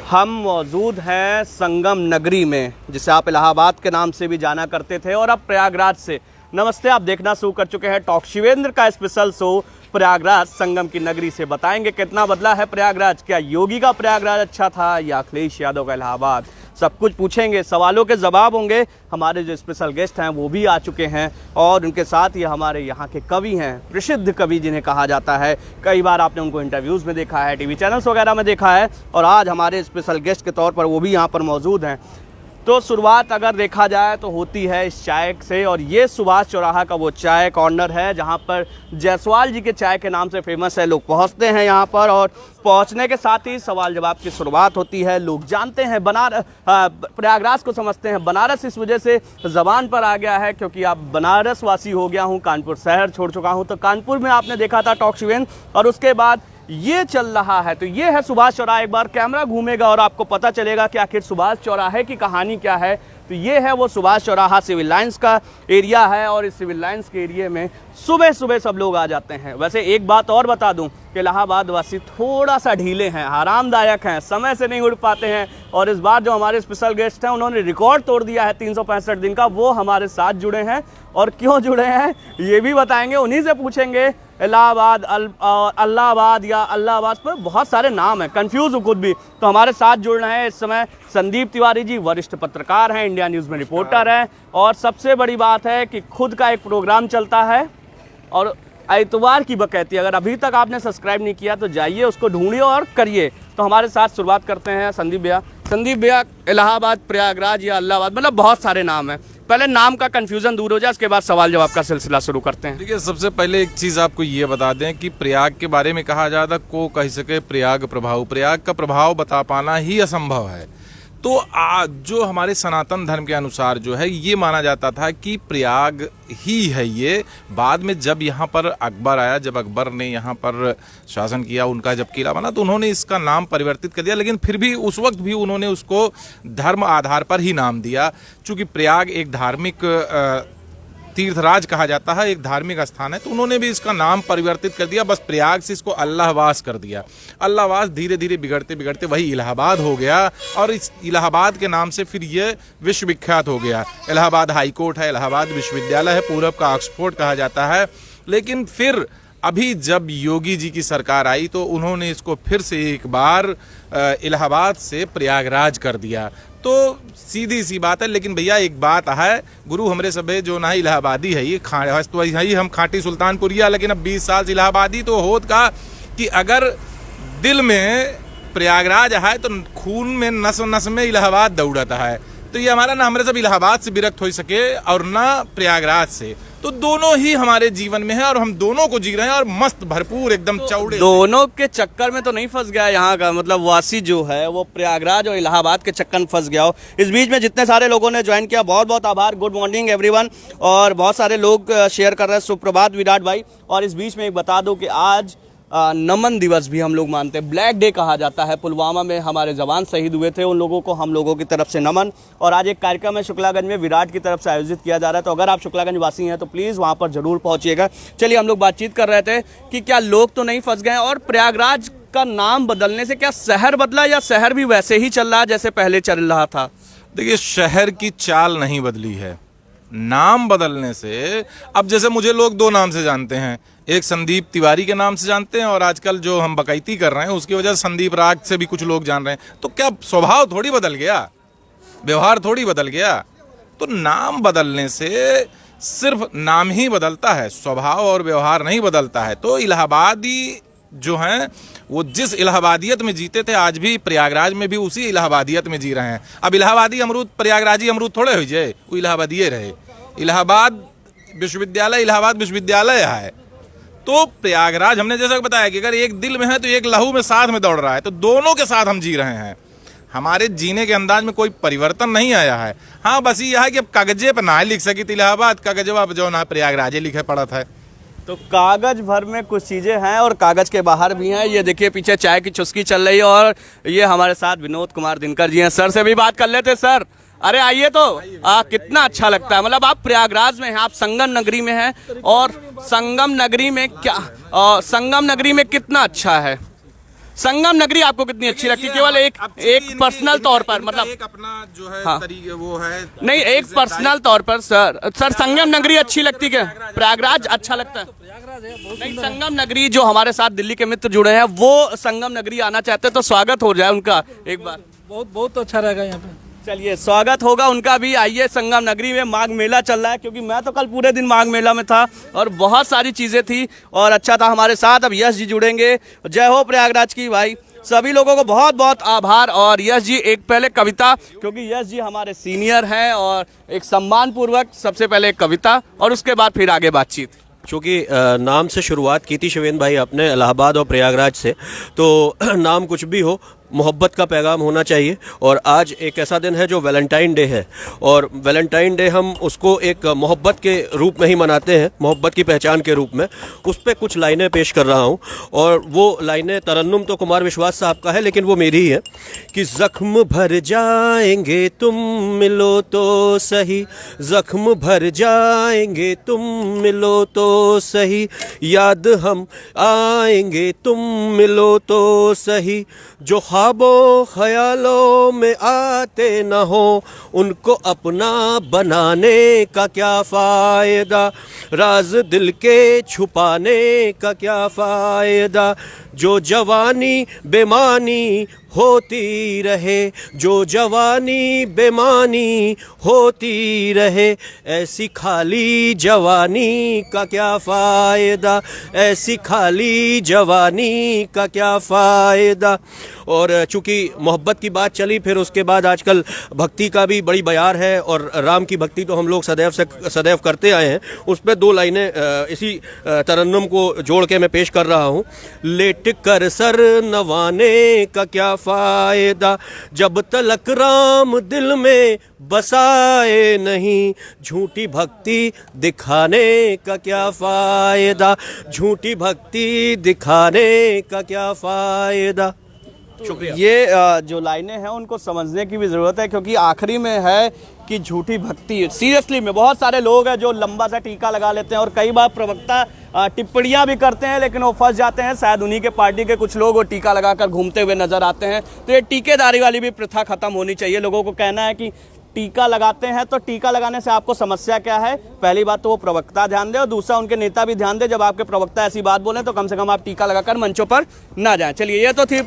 हम मौजूद हैं संगम नगरी में, जिसे आप इलाहाबाद के नाम से भी जाना करते थे, और अब प्रयागराज से। नमस्ते, आप देखना शुरू कर चुके हैं टॉक शिवेंद्र का स्पेशल शो प्रयागराज संगम की नगरी से। बताएंगे कितना बदला है प्रयागराज, क्या योगी का प्रयागराज अच्छा था या अखिलेश यादव का इलाहाबाद, सब कुछ पूछेंगे, सवालों के जवाब होंगे। हमारे जो स्पेशल गेस्ट हैं वो भी आ चुके हैं और उनके साथ ही हमारे यहाँ के कवि हैं, प्रसिद्ध कवि जिन्हें कहा जाता है। कई बार आपने उनको इंटरव्यूज़ में देखा है, टीवी चैनल्स वगैरह में देखा है, और आज हमारे स्पेशल गेस्ट के तौर पर वो भी यहाँ पर मौजूद हैं। तो शुरुआत अगर देखा जाए तो होती है इस चाय से, और ये सुभाष चौराहा का वो चाय कॉर्नर है जहाँ पर जायसवाल जी के चाय के नाम से फेमस है। लोग पहुँचते हैं यहाँ पर और पहुँचने के साथ ही सवाल जवाब की शुरुआत होती है। लोग जानते हैं प्रयागराज को समझते हैं बनारस, इस वजह से ज़बान पर आ गया है क्योंकि आप बनारस वासी हो गया हूँ, कानपुर शहर छोड़ चुका हूँ। तो कानपुर में आपने देखा था टॉक शिवेंद्र, और उसके बाद ये चल रहा है। तो ये है सुभाष चौराहा। एक बार कैमरा घूमेगा और आपको पता चलेगा कि आखिर सुभाष चौराहे की कहानी क्या है। तो ये है वो सुभाष चौराहा, सिविल लाइंस का एरिया है, और इस सिविल लाइंस के एरिया में सुबह सुबह सब लोग आ जाते हैं। वैसे एक बात और बता दूं कि इलाहाबाद वासी थोड़ा सा ढीले हैं, आरामदायक हैं, समय से नहीं उड़ पाते हैं। और इस बार जो हमारे स्पेशल गेस्ट हैं उन्होंने रिकॉर्ड तोड़ दिया है 365 दिन का, वो हमारे साथ जुड़े हैं। और क्यों जुड़े हैं ये भी बताएंगे, उन्हीं से पूछेंगे। इलाहाबाद, अल्लाहाबाद या अल्लाहाबाद पर बहुत सारे नाम हैं, कंफ्यूज हूँ खुद भी। तो हमारे साथ जुड़ रहे हैं इस समय संदीप तिवारी जी, वरिष्ठ पत्रकार हैं, इंडिया न्यूज़ में रिपोर्टर हैं, और सबसे बड़ी बात है कि खुद का एक प्रोग्राम चलता है और इतवार की बकैती। अगर अभी तक आपने सब्सक्राइब नहीं किया तो जाइए, उसको ढूंढिए और करिए। तो हमारे साथ शुरुआत करते हैं संदीप भैया। संदीप भैया, इलाहाबाद, प्रयागराज या अल्लाहाबाद, मतलब बहुत सारे नाम हैं। पहले नाम का कंफ्यूजन दूर हो जाए, उसके बाद सवाल जवाब का सिलसिला शुरू करते हैं। देखिए, सबसे पहले एक चीज़ आपको ये बता दें कि प्रयाग के बारे में कहा जाता को कह सके प्रयाग प्रभाव, प्रयाग का प्रभाव बता पाना ही असंभव है। तो आज जो हमारे सनातन धर्म के अनुसार जो है ये माना जाता था कि प्रयाग ही है ये। बाद में जब यहाँ पर अकबर आया, जब अकबर ने यहाँ पर शासन किया, उनका जब किला बना, तो उन्होंने इसका नाम परिवर्तित कर दिया। लेकिन फिर भी उस वक्त भी उन्होंने उसको धर्म आधार पर ही नाम दिया। चूँकि प्रयाग एक धार्मिक तीर्थराज कहा जाता है, एक धार्मिक स्थान है, तो उन्होंने भी इसका नाम परिवर्तित कर दिया। बस प्रयाग से इसको अल्लाहवास कर दिया। अल्लाहवास धीरे धीरे बिगड़ते बिगड़ते वही इलाहाबाद हो गया, और इस इलाहाबाद के नाम से फिर ये विश्व विख्यात हो गया। इलाहाबाद हाई कोर्ट है, इलाहाबाद विश्वविद्यालय है, पूरब का ऑक्सफोर्ड कहा जाता है। लेकिन फिर अभी जब योगी जी की सरकार आई तो उन्होंने इसको फिर से एक बार इलाहाबाद से प्रयागराज कर दिया। तो सीधी सी बात है। लेकिन भैया एक बात है, गुरु हमरे सभे जो ना इलाहाबादी है, ये तो ही हम खाटी सुल्तानपुरिया, लेकिन अब 20 साल से इलाहाबादी। तो होत का कि अगर दिल में प्रयागराज है तो खून में नस नस में इलाहाबाद दौड़ता है। तो ये हमारा ना हमरे सब इलाहाबाद से विरक्त हो सके और ना प्रयागराज से। तो दोनों ही हमारे जीवन में है और हम दोनों को जी रहे हैं, और मस्त भरपूर एकदम चौड़े। दोनों के चक्कर में तो नहीं फंस गया यहाँ का मतलब वासी जो है वो प्रयागराज और इलाहाबाद के चक्कर में फंस गया हो। इस बीच में जितने सारे लोगों ने ज्वाइन किया, बहुत बहुत आभार। Good morning everyone. और बहुत सारे लोग शेयर कर रहे हैं, सुप्रभात विराट भाई। और इस बीच में एक बता दूं कि आज नमन दिवस भी हम लोग मानते हैं, ब्लैक डे कहा जाता है। पुलवामा में हमारे जवान शहीद हुए थे, उन लोगों को हम लोगों की तरफ से नमन। और आज एक कार्यक्रम है शुक्लागंज में, विराट की तरफ से आयोजित किया जा रहा है। तो अगर आप शुक्लागंज वासी हैं तो प्लीज़ वहाँ पर जरूर पहुँचिएगा। चलिए, हम लोग बातचीत कर रहे थे कि क्या लोग तो नहीं फंस गए, और प्रयागराज का नाम बदलने से क्या शहर बदला या शहर भी वैसे ही चल रहा है जैसे पहले चल रहा था? देखिए, शहर की चाल नहीं बदली है, नाम बदलने से। अब जैसे मुझे लोग दो नाम से जानते हैं, एक संदीप तिवारी के नाम से जानते हैं, और आजकल जो हम बकैती कर रहे हैं उसकी वजह से संदीप राग से भी कुछ लोग जान रहे हैं। तो क्या स्वभाव थोड़ी बदल गया, व्यवहार थोड़ी बदल गया? तो नाम बदलने से सिर्फ नाम ही बदलता है, स्वभाव और व्यवहार नहीं बदलता है। तो इलाहाबादी जो हैं वो जिस इलाहाबादियत में जीते थे, आज भी प्रयागराज में भी उसी इलाहाबादियत में जी रहे हैं। अब इलाहाबादी अमरूद प्रयागराजी अमरूद थोड़े हो जाए, वो इलाहाबादी रहे। इलाहाबाद विश्वविद्यालय इलाहाबाद विश्वविद्यालय है। तो प्रयागराज हमने जैसा बताया कि अगर एक दिल में है तो एक लहू में साथ में दौड़ रहा है, तो दोनों के साथ हम जी रहे हैं। हमारे जीने के अंदाज में कोई परिवर्तन नहीं आया है। हाँ, बस ये है कि अब कागजे पर ना लिख सकी इलाहाबाद, कागजवा जो ना प्रयागराजे लिखे पड़ा था। तो कागज भर में कुछ चीज़ें हैं और कागज के बाहर भी हैं। ये देखिए पीछे चाय की चुस्की चल रही है, और ये हमारे साथ विनोद कुमार दिनकर जी हैं। सर से भी बात कर लेते। सर, अरे आइए। तो कितना अच्छा लगता है, मतलब आप प्रयागराज में हैं, आप संगम नगरी में हैं, और संगम नगरी में क्या संगम नगरी में कितना अच्छा है। संगम नगरी आपको कितनी अच्छी लगती है? केवल एक पर्सनल तौर पर, मतलब एक अपना जो है हाँ। तरीके वो है नहीं, एक पर्सनल तौर पर सर संगम नगरी अच्छी लगती क्या? प्रयागराज अच्छा लगता है? नहीं, संगम नगरी जो हमारे साथ दिल्ली के मित्र जुड़े हैं वो संगम नगरी आना चाहते हैं, तो स्वागत हो जाए उनका एक बार। बहुत बहुत अच्छा रहेगा यहाँ पे। चलिए, स्वागत होगा उनका भी। आइए, संगम नगरी में माघ मेला चल रहा है, क्योंकि मैं तो कल पूरे दिन माघ मेला में था और बहुत सारी चीज़ें थी और अच्छा था। हमारे साथ अब यश जी जुड़ेंगे। जय हो प्रयागराज की भाई। सभी लोगों को बहुत बहुत आभार। और यश जी, एक पहले कविता, क्योंकि यश जी हमारे सीनियर हैं, और एक सम्मान पूर्वक सबसे पहले एक कविता और उसके बाद फिर आगे बातचीत। चूँकि नाम से शुरुआत की थी शिवेंद्र भाई आपने इलाहाबाद और प्रयागराज से, तो नाम कुछ भी हो, मोहब्बत का पैगाम होना चाहिए। और आज एक ऐसा दिन है जो वैलेंटाइन डे है, और वैलेंटाइन डे हम उसको एक मोहब्बत के रूप में ही मनाते हैं, मोहब्बत की पहचान के रूप में। उस पर कुछ लाइनें पेश कर रहा हूँ, और वो लाइनें तरन्नुम तो कुमार विश्वास साहब का है, लेकिन वो मेरी ही है कि ज़ख्म भर जाएंगे तुम मिलो तो सही, ज़ख्म भर जाएंगे तुम मिलो तो सही, याद हम आएंगे तुम मिलो तो सही, जो ख्वाबों ख्यालों में आते न हो उनको अपना बनाने का क्या फ़ायदा, राज दिल के छुपाने का क्या फ़ायदा, जो जवानी बेमानी होती रहे, जो जवानी बेमानी होती रहे, ऐसी खाली जवानी का क्या फ़ायदा, ऐसी खाली जवानी का क्या फ़ायदा। और चूँकि मोहब्बत की बात चली, फिर उसके बाद आजकल भक्ति का भी बड़ी बयार है, और राम की भक्ति तो हम लोग सदैव करते आए हैं। उस पर दो लाइनें इसी तरन्नुम को जोड़ के मैं पेश कर रहा हूँ। लेट कर सर नवाने का क्या फ़ायदा, जब तलक राम दिल में बसाए नहीं, झूठी भक्ति दिखाने का क्या फ़ायदा, झूठी भक्ति दिखाने का क्या फ़ायदा। शुक्रिया। ये जो लाइनें हैं उनको समझने की भी ज़रूरत है, क्योंकि आखिरी में है कि झूठी भक्ति। सीरियसली में बहुत सारे लोग हैं जो लंबा सा टीका लगा लेते हैं, और कई बार प्रवक्ता टिप्पणियां भी करते हैं, लेकिन वो फंस जाते हैं। शायद उन्हीं के पार्टी के कुछ लोग वो टीका लगाकर घूमते हुए नजर आते हैं। तो ये टीकेदारी वाली भी प्रथा खत्म होनी चाहिए। लोगों को कहना है कि टीका लगाते हैं, तो टीका लगाने से आपको समस्या क्या है? पहली बात तो वो प्रवक्ता ध्यान दे, और दूसरा उनके नेता भी ध्यान दे। जब आपके प्रवक्ता ऐसी बात बोलें तो कम से कम आप टीका लगाकर मंचों पर ना जाएं। चलिए, ये तो थी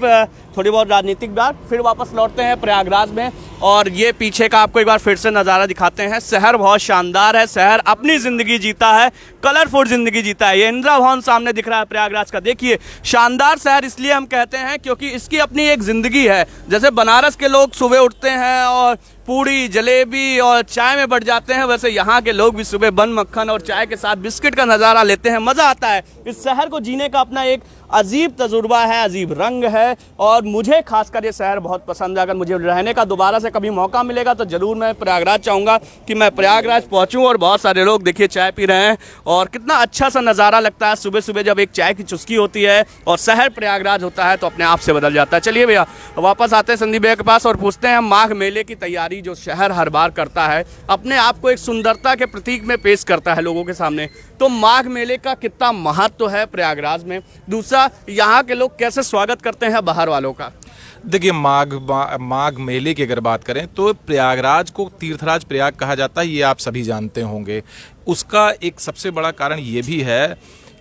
थोड़ी बहुत राजनीतिक बात। फिर वापस लौटते हैं प्रयागराज में, और ये पीछे का आपको एक बार फिर से नज़ारा दिखाते हैं। शहर बहुत शानदार है, शहर अपनी ज़िंदगी जीता है, कलरफुल ज़िंदगी जीता है। ये इंदिरा भवन सामने दिख रहा है प्रयागराज का। देखिए, शानदार शहर इसलिए हम कहते हैं क्योंकि इसकी अपनी एक ज़िंदगी है। जैसे बनारस के लोग सुबह उठते हैं और पूड़ी जलेबी और चाय में बढ़ जाते हैं, वैसे यहाँ के लोग भी सुबह बन मक्खन और चाय के साथ बिस्किट का नज़ारा लेते हैं। मज़ा आता है। इस शहर को जीने का अपना एक अजीब तजुर्बा है, अजीब रंग है, और मुझे खासकर ये शहर बहुत पसंद है। अगर मुझे रहने का दोबारा से कभी मौका मिलेगा तो ज़रूर मैं प्रयागराज चाहूँगा कि मैं प्रयागराज पहुँचूँ। और बहुत सारे लोग देखिए चाय पी रहे हैं, और कितना अच्छा सा नज़ारा लगता है सुबह सुबह जब एक चाय की चुस्की होती है और शहर प्रयागराज होता है, तो अपने आप से बदल जाता है। चलिए भैया, वापस आते हैं संदीप भैया के पास और पूछते हैं माघ मेले की तैयारी जो शहर हर बार करता है, अपने आप को एक सुंदरता के प्रतीक में पेश करता है लोगों के सामने, तो माघ मेले का कितना महत्व है प्रयागराज में? दूसरा, यहाँ के लोग कैसे स्वागत करते हैं बाहर वालों का? देखिए, माघ मेले की अगर बात करें तो प्रयागराज को तीर्थराज प्रयाग कहा जाता है, ये आप सभी जानते होंगे। उसका एक सबसे बड़ा कारण ये भी है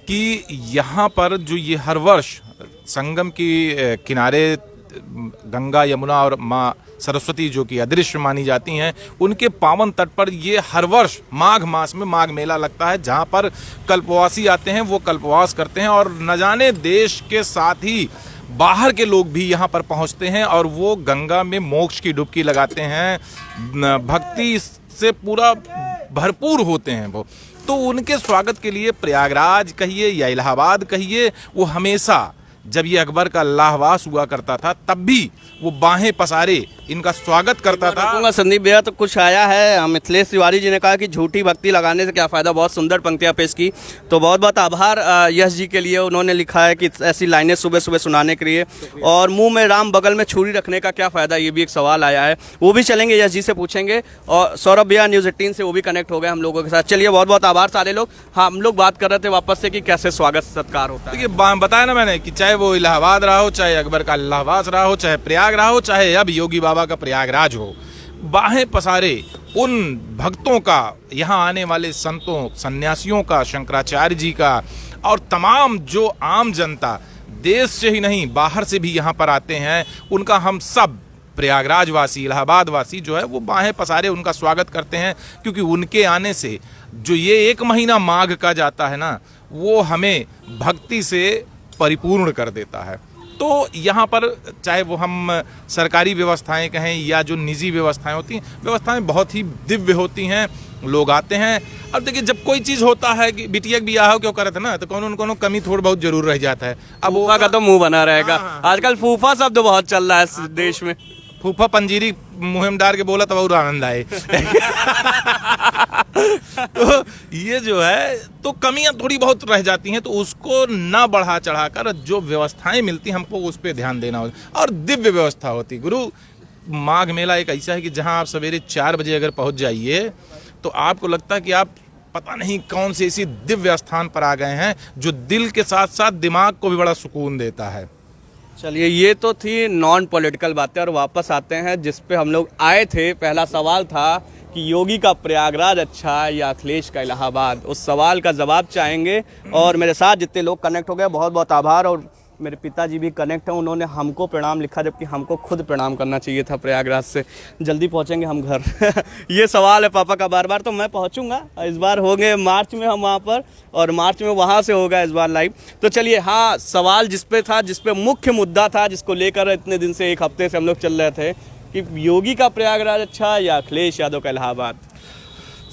कि यहाँ पर जो ये हर वर्ष संगम की किनारे गंगा, यमुना और माँ सरस्वती जो कि अदृश्य मानी जाती हैं, उनके पावन तट पर ये हर वर्ष माघ मास में माघ मेला लगता है, जहाँ पर कल्पवासी आते हैं, वो कल्पवास करते हैं, और न जाने देश के साथ ही बाहर के लोग भी यहाँ पर पहुँचते हैं और वो गंगा में मोक्ष की डुबकी लगाते हैं। भक्ति से पूरा भरपूर होते हैं वो। तो उनके स्वागत के लिए प्रयागराज कहिए या इलाहाबाद कहिए, वो हमेशा जब ये अकबर का अल्लाहवास हुआ करता था तब भी वो बाहें पसारे इनका स्वागत करता था। संदीप भैया, तो कुछ आया है, मिथिलेश तिवारी जी ने कहा कि झूठी भक्ति लगाने से क्या फ़ायदा। बहुत सुंदर पंक्तियाँ पेश की, तो बहुत बहुत आभार यश जी के लिए। उन्होंने लिखा है कि ऐसी लाइनें सुबह सुबह सुनाने के लिए। और मुंह में राम बगल में छुरी रखने का क्या फ़ायदा, ये भी एक सवाल आया है, वो भी चलेंगे, यश जी से पूछेंगे। और सौरभ भैया न्यूज़ 18 से वो भी कनेक्ट हो गए हम लोगों के साथ। चलिए, बहुत बहुत आभार सारे लोग। हाँ, हम लोग बात कर रहे थे वापस से कि कैसे स्वागत सत्कार होता है। देखिए, बताया ना मैंने कि चाहे चाहे वो इलाहाबाद रहा हो, चाहे अकबर का इलाहाबाद रहा हो, चाहे प्रयाग रहा हो, चाहे अब योगी बाबा का प्रयागराज हो, बाहें पसारे उन भक्तों का, यहाँ आने वाले संतों सन्यासियों का, शंकराचार्य जी का, और तमाम जो आम जनता देश से ही नहीं बाहर से भी यहाँ पर आते हैं, उनका हम सब प्रयागराज वासी, इलाहाबाद वासी जो है वो बाहें पसारे उनका स्वागत करते हैं। क्योंकि उनके आने से जो ये 1 महीना माघ का जाता है ना, वो हमें भक्ति से परिपूर्ण कर देता है। तो यहाँ पर चाहे वो हम सरकारी व्यवस्थाएं कहें या जो निजी व्यवस्थाएं होती हैं, व्यवस्थाएं बहुत ही दिव्य होती हैं, लोग आते हैं। अब देखिए, जब कोई चीज़ होता है कि बिटिया के बियाह क्यों करते ना, तो कोनो कमी थोड़ी बहुत जरूर रह जाता है। अब फूफा का तो मुंह बना रहेगा। हाँ। आजकल फूफा शब्द बहुत चल रहा है इस देश में। फूफा पंजीरी मुहिम डार के बोला तब और आनंद आए। तो ये जो है तो कमियां थोड़ी बहुत रह जाती हैं, तो उसको ना बढ़ा चढ़ाकर जो व्यवस्थाएं मिलती हमको उस पर ध्यान देना होता, और दिव्य व्यवस्था होती। गुरु, माघ मेला एक ऐसा है कि जहां आप सवेरे 4 बजे अगर पहुंच जाइए तो आपको लगता है कि आप पता नहीं कौन से ऐसी दिव्य स्थान पर आ गए हैं जो दिल के साथ साथ दिमाग को भी बड़ा सुकून देता है। चलिए, ये तो थी नॉन पॉलिटिकल बातें, और वापस आते हैं जिस पे हम लोग आए थे। पहला सवाल था कि योगी का प्रयागराज अच्छा है या अखिलेश का इलाहाबाद। उस सवाल का जवाब चाहेंगे, और मेरे साथ जितने लोग कनेक्ट हो गए बहुत बहुत आभार। और मेरे पिताजी भी कनेक्ट हैं, उन्होंने हमको प्रणाम लिखा, जबकि हमको खुद प्रणाम करना चाहिए था प्रयागराज से। जल्दी पहुंचेंगे हम घर। ये सवाल है पापा का बार बार, तो मैं पहुंचूंगा। इस बार होंगे मार्च में हम वहाँ पर, और मार्च में वहाँ से होगा इस बार लाइव। तो चलिए, हाँ, सवाल जिस पे था, जिस पे मुख्य मुद्दा था, जिसको लेकर इतने दिन से, 1 हफ्ते से हम लोग चल रहे थे कि योगी का प्रयागराज अच्छा या अखिलेश यादव का इलाहाबाद।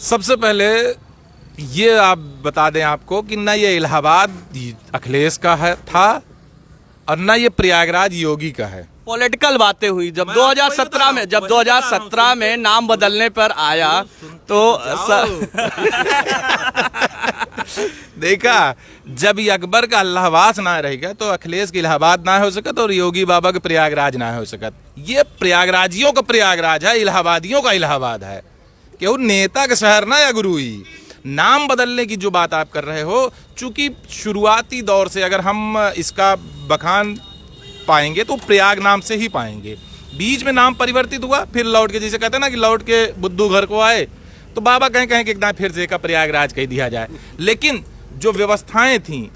सबसे पहले ये आप बता दें आपको कि ना ये इलाहाबाद अखिलेश का है था, और ना ये प्रयागराज योगी का है। पॉलिटिकल बातें हुई जब 2017 में, जब 2017 में नाम बदलने पर आया तो देखा, जब ये अकबर का इलाहाबाद ना रहेगा तो अखिलेश का इलाहाबाद ना हो सकत और योगी बाबा का प्रयागराज ना हो सकत। ये प्रयागराजियों का प्रयागराज है, इलाहाबादियों का इलाहाबाद है। क्यों नेता का शहर ना या गुरु ही। नाम बदलने की जो बात आप कर रहे हो, चूंकि शुरुआती दौर से अगर हम इसका बखान पाएंगे तो प्रयाग नाम से ही पाएंगे। बीच में नाम परिवर्तित हुआ, फिर लौट के, जैसे कहते हैं ना कि लौट के बुद्धू घर को आए, तो बाबा कहें कि एकदम फिर से का प्रयागराज कह दिया जाए। लेकिन जो व्यवस्थाएं थी,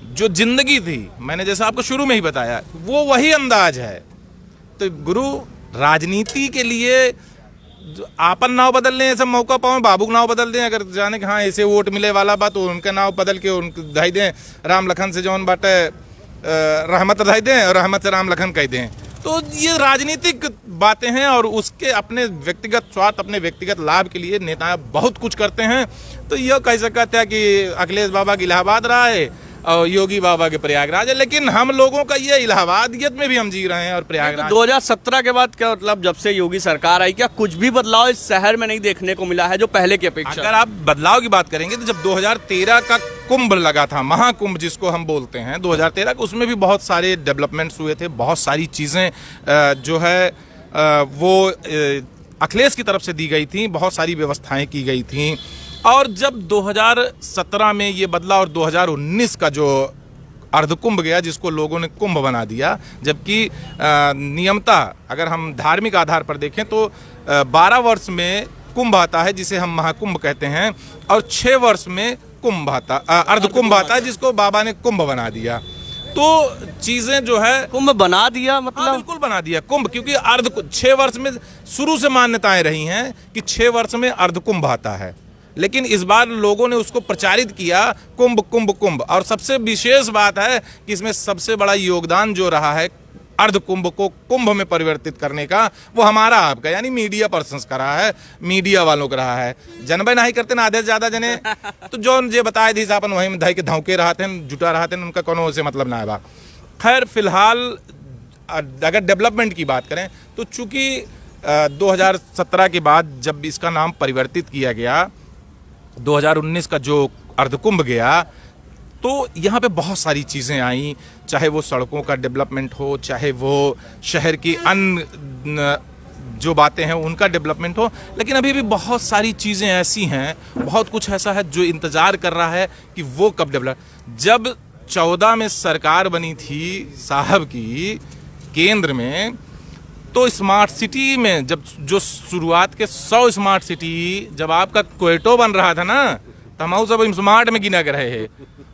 जो जिंदगी थी, मैंने जैसा आपको शुरू में ही बताया, वो वही अंदाज है। तो गुरु, राजनीति के लिए आपन नाव बदल लें, ऐसा मौका पाओ, बाबू का नाव बदल दें, अगर जाने कि हाँ ऐसे वोट मिले वाला बात, तो उनका नाव बदल के उनको दहाई दें, राम लखन से जौन बाटे रहमत दहाई दें और रहमत से राम लखन कह दें। तो ये राजनीतिक बातें हैं, और उसके अपने व्यक्तिगत स्वार्थ, अपने व्यक्तिगत लाभ के लिए नेता बहुत कुछ करते हैं। तो यह कह सकता है कि अखिलेश बाबा की इलाहाबाद रहा है और योगी बाबा के प्रयागराज है, लेकिन हम लोगों का ये इलाहाबादियत में भी हम जी रहे हैं और प्रयागराज। 2017 के बाद क्या मतलब, जब से योगी सरकार आई, क्या कुछ भी बदलाव इस शहर में नहीं देखने को मिला है जो पहले की अपेक्षा? अगर आप बदलाव की बात करेंगे तो जब 2013 का कुंभ लगा था, महाकुंभ जिसको हम बोलते हैं 2013 का, उसमें भी बहुत सारे डेवलपमेंट्स हुए थे, बहुत सारी चीज़ें जो है वो अखिलेश की तरफ से दी गई थी, बहुत सारी व्यवस्थाएं की गई थी। और जब 2017 में ये बदला और 2019 का जो अर्धकुंभ गया, जिसको लोगों ने कुंभ बना दिया, जबकि नियमता अगर हम धार्मिक आधार पर देखें तो 12 वर्ष में कुंभ आता है, जिसे हम महाकुंभ कहते हैं, और 6 वर्ष में कुंभ आता, अर्धकुंभ आता है, जिसको बाबा ने कुंभ बना दिया। तो चीजें जो है, कुंभ बना दिया मतलब? हाँ, बिल्कुल बना दिया कुंभ, क्योंकि 6 वर्ष में शुरू से मान्यताएं रही हैं कि 6 वर्ष में अर्धकुंभ आता है, लेकिन इस बार लोगों ने उसको प्रचारित किया कुंभ कुंभ कुंभ। और सबसे विशेष बात है कि इसमें सबसे बड़ा योगदान जो रहा है अर्ध कुंभ को कुंभ में परिवर्तित करने का, वो हमारा आपका यानी मीडिया पर्संस का रहा है, मीडिया वालों का रहा है। जनबे नहीं करते ना, आधे से ज्यादा जने तो जो जे बताए थी अपन वहीं धाई के धौके रहा थे, जुटा रहा थे, उनका कोनो से मतलब ना है। खैर, फिलहाल अगर डेवलपमेंट की बात करें तो चूंकि 2017 के बाद जब इसका नाम परिवर्तित किया गया, 2019 का जो अर्धकुंभ गया, तो यहाँ पे बहुत सारी चीज़ें आई, चाहे वो सड़कों का डेवलपमेंट हो, चाहे वो शहर की अन्य जो बातें हैं उनका डेवलपमेंट हो, लेकिन अभी भी बहुत सारी चीज़ें ऐसी हैं, बहुत कुछ ऐसा है जो इंतज़ार कर रहा है कि वो कब डेवलप। जब 2014 में सरकार बनी थी साहब की केंद्र में, तो स्मार्ट सिटी में जब जो शुरुआत के 100 स्मार्ट सिटी जब आपका क्वेटो बन रहा था ना, तो हम सब स्मार्ट में गिना कर रहे हैं।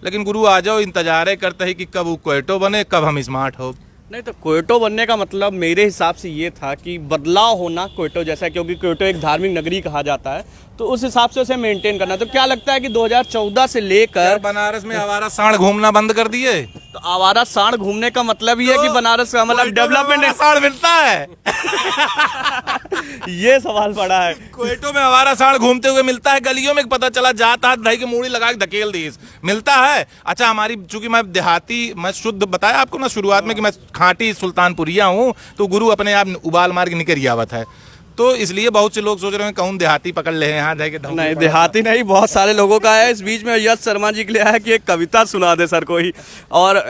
लेकिन गुरु आ जाओ, इंतजार करते हैं कि कब वो क्वेटो बने, कब हम स्मार्ट हो। नहीं तो क्वेटो बनने का मतलब मेरे हिसाब से ये था कि बदलाव होना क्वेटो जैसा, क्योंकि क्वेटो एक धार्मिक नगरी कहा जाता है, तो उस हिसाब से उसे मेंटेन करना। तो क्या लगता है कि 2014 से लेकर बनारस में आवारा सांड घूमना बंद कर दिए? तो आवारा सांड घूमने का मतलब ये है कि बनारस का मतलब डेवलपमेंट सांड मिलता है। ये सवाल बड़ा है। क्वेटो में आवारा सांड घूमते हुए मिलता है, गलियों में पता चला जाता है, दही की मूड़ी लगा के धकेल दी, मिलता है। अच्छा, हमारी चूंकि मैं देहाती, मैं शुद्ध बताया आपको ना शुरुआत में कि मैं खांटी सुल्तानपुरिया हूँ, तो गुरु अपने आप उबाल मार के निकल आवत है, तो इसलिए बहुत से लोग सोच रहे हैं कौन देहाती पकड़ ले हैं यहाँ जाके। नहीं, देहाती नहीं, बहुत सारे लोगों का है। इस बीच में यश शर्मा जी के लिए है कि एक कविता सुना दे सर कोई, और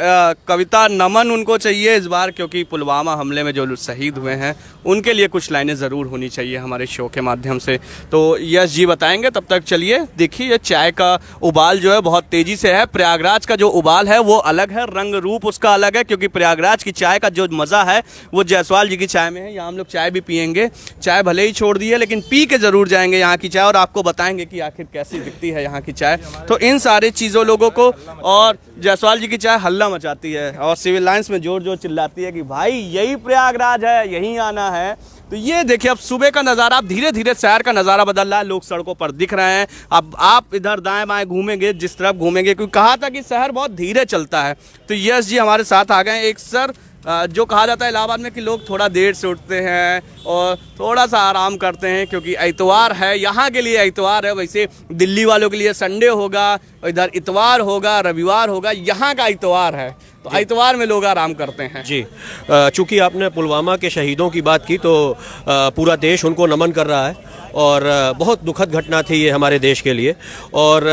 कविता नमन उनको चाहिए इस बार, क्योंकि पुलवामा हमले में जो शहीद हुए हैं उनके लिए कुछ लाइनें ज़रूर होनी चाहिए हमारे शो के माध्यम से। तो यश जी बताएंगे, तब तक चलिए देखिए ये चाय का उबाल जो है बहुत तेज़ी से है। प्रयागराज का जो उबाल है वो अलग है, रंग रूप उसका अलग है, क्योंकि प्रयागराज की चाय का जो मज़ा है वो जायसवाल जी की चाय में है। यहाँ हम लोग चाय भी पियेंगे, चाय भले ही छोड़ दी है लेकिन पी के ज़रूर जाएंगे यहाँ की चाय, और आपको बताएंगे कि आखिर कैसी दिखती है यहाँ की चाय। तो इन सारे चीज़ों लोगों को, और जायसवाल जी की चाय हल्ला मचाती है और सिविल लाइन्स में जोर जोर चिल्लाती है कि भाई यही प्रयागराज है, यहीं आना है। तो ये देखिए अब सुबह का नज़ारा, अब धीरे धीरे शहर का नज़ारा बदल रहा है, लोग सड़कों पर दिख रहे हैं। अब आप इधर दाएं बाएं घूमेंगे, जिस तरफ घूमेंगे, क्योंकि कहा था कि शहर बहुत धीरे चलता है। तो यश जी हमारे साथ आ गए। एक सर जो कहा जाता है इलाहाबाद में कि लोग थोड़ा देर से उठते हैं और थोड़ा सा आराम करते हैं क्योंकि इतवार है, यहाँ के लिए इतवार है, वैसे दिल्ली वालों के लिए संडे होगा, इधर इतवार होगा, रविवार होगा, यहाँ का इतवार है, तो इतवार में लोग आराम करते हैं। जी, चूंकि आपने पुलवामा के शहीदों की बात की, तो पूरा देश उनको नमन कर रहा है, और बहुत दुखद घटना थी ये हमारे देश के लिए। और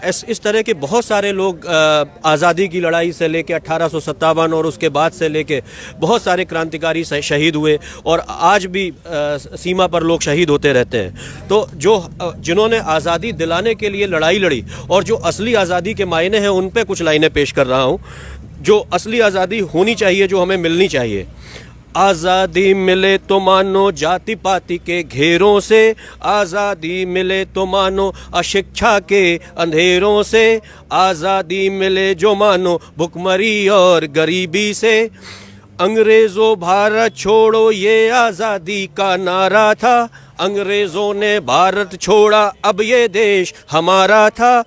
इस तरह के बहुत सारे लोग आज़ादी की लड़ाई से लेके 1857 और उसके बाद से लेके बहुत सारे क्रांतिकारी शहीद हुए, और आज भी सीमा पर लोग शहीद होते रहते हैं। तो जिन्होंने आज़ादी दिलाने के लिए लड़ाई लड़ी और जो असली आज़ादी के मायने हैं, उन पे कुछ लाइनें पेश कर रहा हूँ, जो असली आज़ादी होनी चाहिए, जो हमें मिलनी चाहिए। आज़ादी मिले तो मानो जाति पाति के घेरों से, आज़ादी मिले तो मानो अशिक्षा के अंधेरों से, आज़ादी मिले जो मानो भुखमरी और गरीबी से। अंग्रेज़ों भारत छोड़ो ये आज़ादी का नारा था, अंग्रेज़ों ने भारत छोड़ा अब ये देश हमारा था।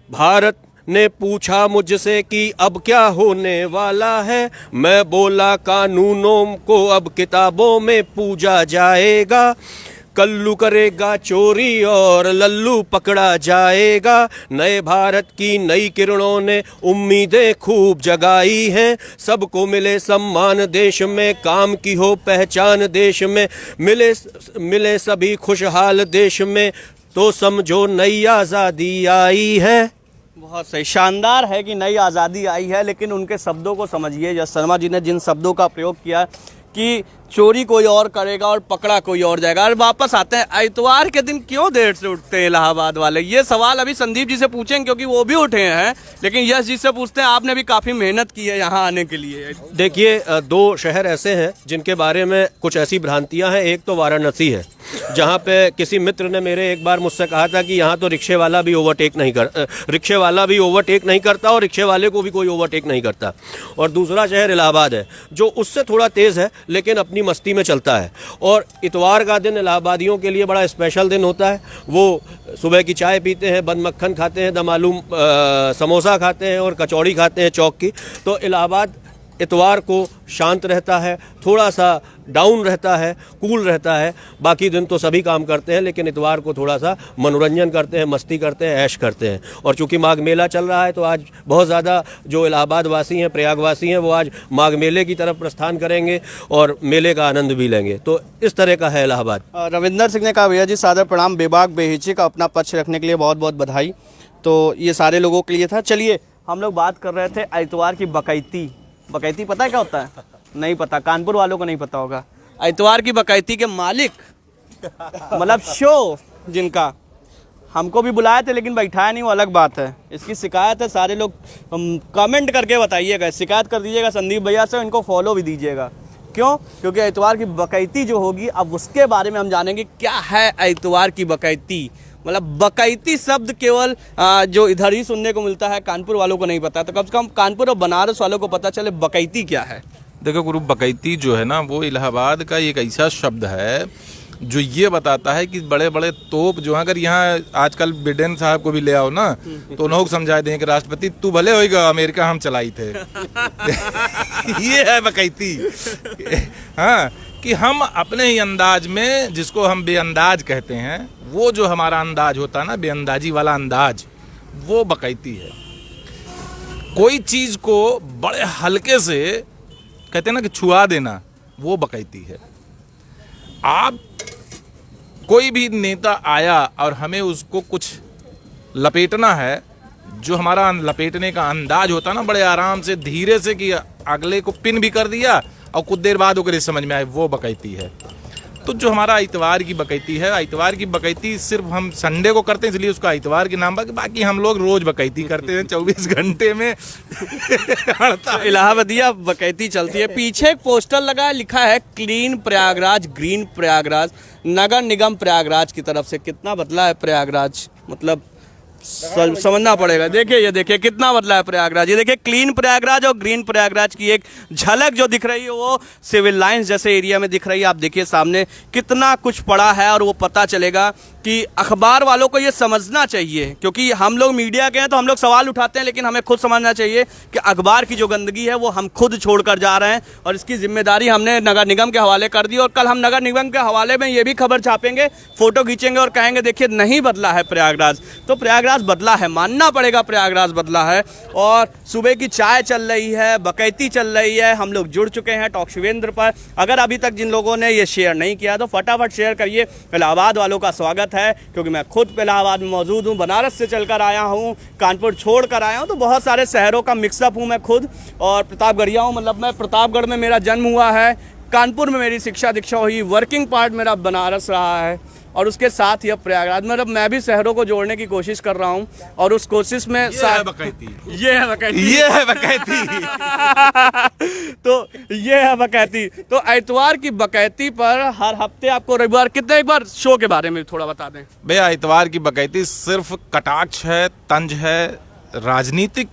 भारत ने पूछा मुझसे कि अब क्या होने वाला है, मैं बोला कानूनों को अब किताबों में पूजा जाएगा। कल्लू करेगा चोरी और लल्लू पकड़ा जाएगा। नए भारत की नई किरणों ने उम्मीदें खूब जगाई हैं। सबको मिले सम्मान देश में, काम की हो पहचान देश में, मिले सभी खुशहाल देश में, तो समझो नई आज़ादी आई है। बहुत सही, शानदार है कि नई आज़ादी आई है, लेकिन उनके शब्दों को समझिए। यश शर्मा जी ने जिन शब्दों का प्रयोग किया कि चोरी कोई और करेगा और पकड़ा कोई और जाएगा। और वापस आते हैं, इतवार के दिन क्यों देर से उठते हैं इलाहाबाद वाले? ये सवाल अभी संदीप जी से पूछेंगे क्योंकि वो भी उठे हैं, लेकिन यश जी से पूछते हैं, आपने भी काफ़ी मेहनत की है यहाँ आने के लिए। देखिए, दो शहर ऐसे हैं जिनके बारे में कुछ ऐसी भ्रांतियाँ हैं। एक तो वाराणसी है, जहाँ पे किसी मित्र ने मेरे एक बार मुझसे कहा था कि यहाँ तो रिक्शे वाला भी ओवरटेक नहीं करता और रिक्शे वाले को भी कोई ओवरटेक नहीं करता। और दूसरा शहर इलाहाबाद है, जो उससे थोड़ा तेज़ है लेकिन अपनी मस्ती में चलता है। और इतवार का दिन इलाहाबादियों के लिए बड़ा स्पेशल दिन होता है। वो सुबह की चाय पीते हैं, बंद मक्खन खाते हैं, दम आलू समोसा खाते हैं और कचौड़ी खाते हैं चौक की। तो इलाहाबाद इतवार को शांत रहता है, थोड़ा सा डाउन रहता है, कूल रहता है। बाकी दिन तो सभी काम करते हैं, लेकिन इतवार को थोड़ा सा मनोरंजन करते हैं, मस्ती करते हैं, ऐश करते हैं। और चूंकि माघ मेला चल रहा है, तो आज बहुत ज़्यादा जो इलाहाबाद वासी हैं, प्रयागवासी हैं, वो आज माघ मेले की तरफ प्रस्थान करेंगे और मेले का आनंद भी लेंगे। तो इस तरह का है इलाहाबाद। रविंदर सिंह ने कहा, भैया जी सादर प्रणाम, बेबाक बेहिचक अपना पक्ष रखने के लिए बहुत बहुत बधाई। तो ये सारे लोगों के लिए था। चलिए, हम लोग बात कर रहे थे इतवार की बकैती। बकैती पता है क्या होता है? नहीं पता, कानपुर वालों को नहीं पता होगा। इतवार की बकैती के मालिक मतलब शो जिनका, हमको भी बुलाए थे लेकिन बैठाया नहीं, वो अलग बात है। इसकी शिकायत है, सारे लोग कमेंट करके बताइएगा, शिकायत कर दीजिएगा संदीप भैया से, इनको फॉलो भी दीजिएगा। क्यों? क्योंकि एतवार की बकैती जो होगी, अब उसके बारे में हम जानेंगे क्या है एतवार की बकैती। मतलब बकैती शब्द केवल जो इधर ही सुनने को मिलता है, कानपुर वालों को नहीं पता, तो कम से कम कानपुर और बनारस वालों को पता चले बकैती क्या है। देखो गुरु, बकैती जो है ना, वो इलाहाबाद का एक ऐसा शब्द है जो ये बताता है कि बड़े बड़े तोप जो हैं, अगर यहाँ आजकल बिडेन साहब को भी ले आओ ना, तो लोग समझा दें कि राष्ट्रपति तू भले होएगा, अमेरिका हम चलाई थे। ये है बकैती। हाँ, कि हम अपने ही अंदाज में, जिसको हम बेअंदाज कहते हैं, वो जो हमारा अंदाज होता है ना, बेअंदाजी वाला अंदाज, वो बकैती है। कोई चीज को बड़े हल्के से कहते हैं ना कि छुआ देना, वो बकैती है। आप कोई भी नेता आया और हमें उसको कुछ लपेटना है, जो हमारा लपेटने का अंदाज होता है ना, बड़े आराम से धीरे से, कि अगले को पिन भी कर दिया और कुछ देर बाद ओकरे समझ में आए, वो बकैती है। तो जो हमारा इतवार की बकैती है, इतवार की बकैती सिर्फ हम संडे को करते हैं, इसलिए उसका इतवार के नाम, बाकी हम लोग रोज बकैती करते हैं 24 घंटे में। इलाहाबादिया बकैती चलती है। पीछे एक पोस्टर लगा है, लिखा है क्लीन प्रयागराज, ग्रीन प्रयागराज, नगर निगम प्रयागराज की तरफ से। कितना बदला है प्रयागराज, मतलब समझना पड़ेगा। देखिए, ये देखिए कितना बदला है प्रयागराज। ये देखिए क्लीन प्रयागराज और ग्रीन प्रयागराज की एक झलक जो दिख रही है, वो सिविल लाइंस जैसे एरिया में दिख रही है। आप देखिए सामने कितना कुछ पड़ा है, और वो पता चलेगा कि अखबार वालों को ये समझना चाहिए, क्योंकि हम लोग मीडिया के हैं तो हम लोग सवाल उठाते हैं, लेकिन हमें खुद समझना चाहिए कि अखबार की जो गंदगी है वो हम खुद छोड़कर जा रहे हैं, और इसकी जिम्मेदारी हमने नगर निगम के हवाले कर दी। और कल हम नगर निगम के हवाले में ये भी खबर छापेंगे, फोटो खींचेंगे और कहेंगे देखिए नहीं बदला है प्रयागराज। तो प्रयागराज बदला है, मानना पड़ेगा, प्रयागराज बदला है। और सुबह की चाय चल रही है, बकैती चल रही है, हम लोग जुड़ चुके हैं टॉक शिवेंद्र पर। अगर अभी तक जिन लोगों ने ये शेयर नहीं किया तो फटाफट शेयर करिए। इलाहाबाद वालों का स्वागत है, क्योंकि मैं खुद इलाहाबाद में मौजूद हूँ, बनारस से चलकर आया हूँ, कानपुर छोड़ कर आया हूँ, तो बहुत सारे शहरों का मिक्सअप हूँ मैं खुद। और प्रतापगढ़िया हूँ, मतलब मैं प्रतापगढ़ में मेरा जन्म हुआ है, कानपुर में मेरी शिक्षा दीक्षा हुई, वर्किंग पार्ट मेरा बनारस रहा है, और उसके साथ ही अब प्रयागराज। मतलब मैं भी शहरों को जोड़ने की कोशिश कर रहा हूँ, और उस कोशिश में ये है बकैती। ये है बकैती। ये है बकैती। तो ये है बकैती। तो एतवार की बकैती पर हर हफ्ते आपको रविवार कितने, एक बार शो के बारे में थोड़ा बता दें भैया। इतवार की बकैती सिर्फ कटाक्ष है, तंज है, राजनीतिक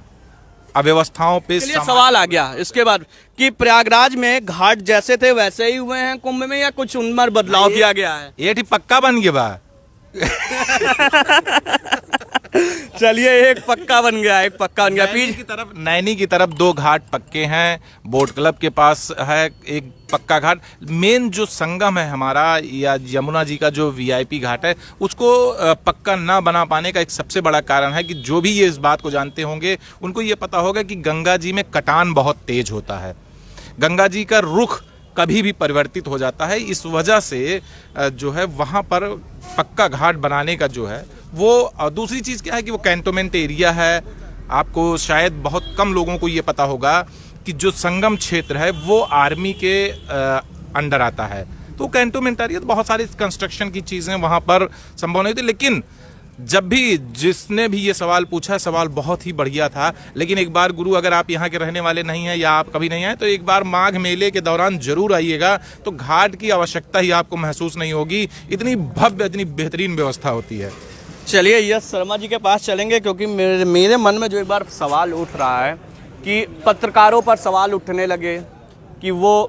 अव्यवस्थाओं पे। इसलिए सवाल आ गया इसके बाद कि प्रयागराज में घाट जैसे थे वैसे ही हुए हैं कुंभ में, या कुछ उनमें बदलाव किया गया है? ये ठीक पक्का बन गया बा। चलिए, एक पक्का बन गया, एक पक्का बन गया। नैनी की तरफ 2 घाट पक्के हैं, बोट क्लब के पास है एक पक्का घाट। मेन जो संगम है हमारा, या यमुना जी का जो वीआईपी घाट है, उसको पक्का ना बना पाने का एक सबसे बड़ा कारण है कि जो भी ये इस बात को जानते होंगे उनको ये पता होगा कि गंगा जी में कटान बहुत तेज होता है, गंगा जी का रुख कभी भी परिवर्तित हो जाता है। इस वजह से जो है वहाँ पर पक्का घाट बनाने का जो है वो। दूसरी चीज़ क्या है कि वो कैंटोनमेंट एरिया है। आपको शायद बहुत कम लोगों को ये पता होगा कि जो संगम क्षेत्र है वो आर्मी के अंडर आता है, तो कैंटोनमेंट एरिया, तो बहुत सारी कंस्ट्रक्शन की चीज़ें वहाँ पर संभव नहीं थी। लेकिन जब भी जिसने भी ये सवाल पूछा, सवाल बहुत ही बढ़िया था। लेकिन एक बार गुरु, अगर आप यहाँ के रहने वाले नहीं हैं या आप कभी नहीं आए, तो एक बार माघ मेले के दौरान जरूर आइएगा, तो घाट की आवश्यकता ही आपको महसूस नहीं होगी। इतनी भव्य, इतनी बेहतरीन व्यवस्था होती है। चलिए यश शर्मा जी के पास चलेंगे, क्योंकि मेरे मन में जो एक बार सवाल उठ रहा है कि पत्रकारों पर सवाल उठने लगे कि वो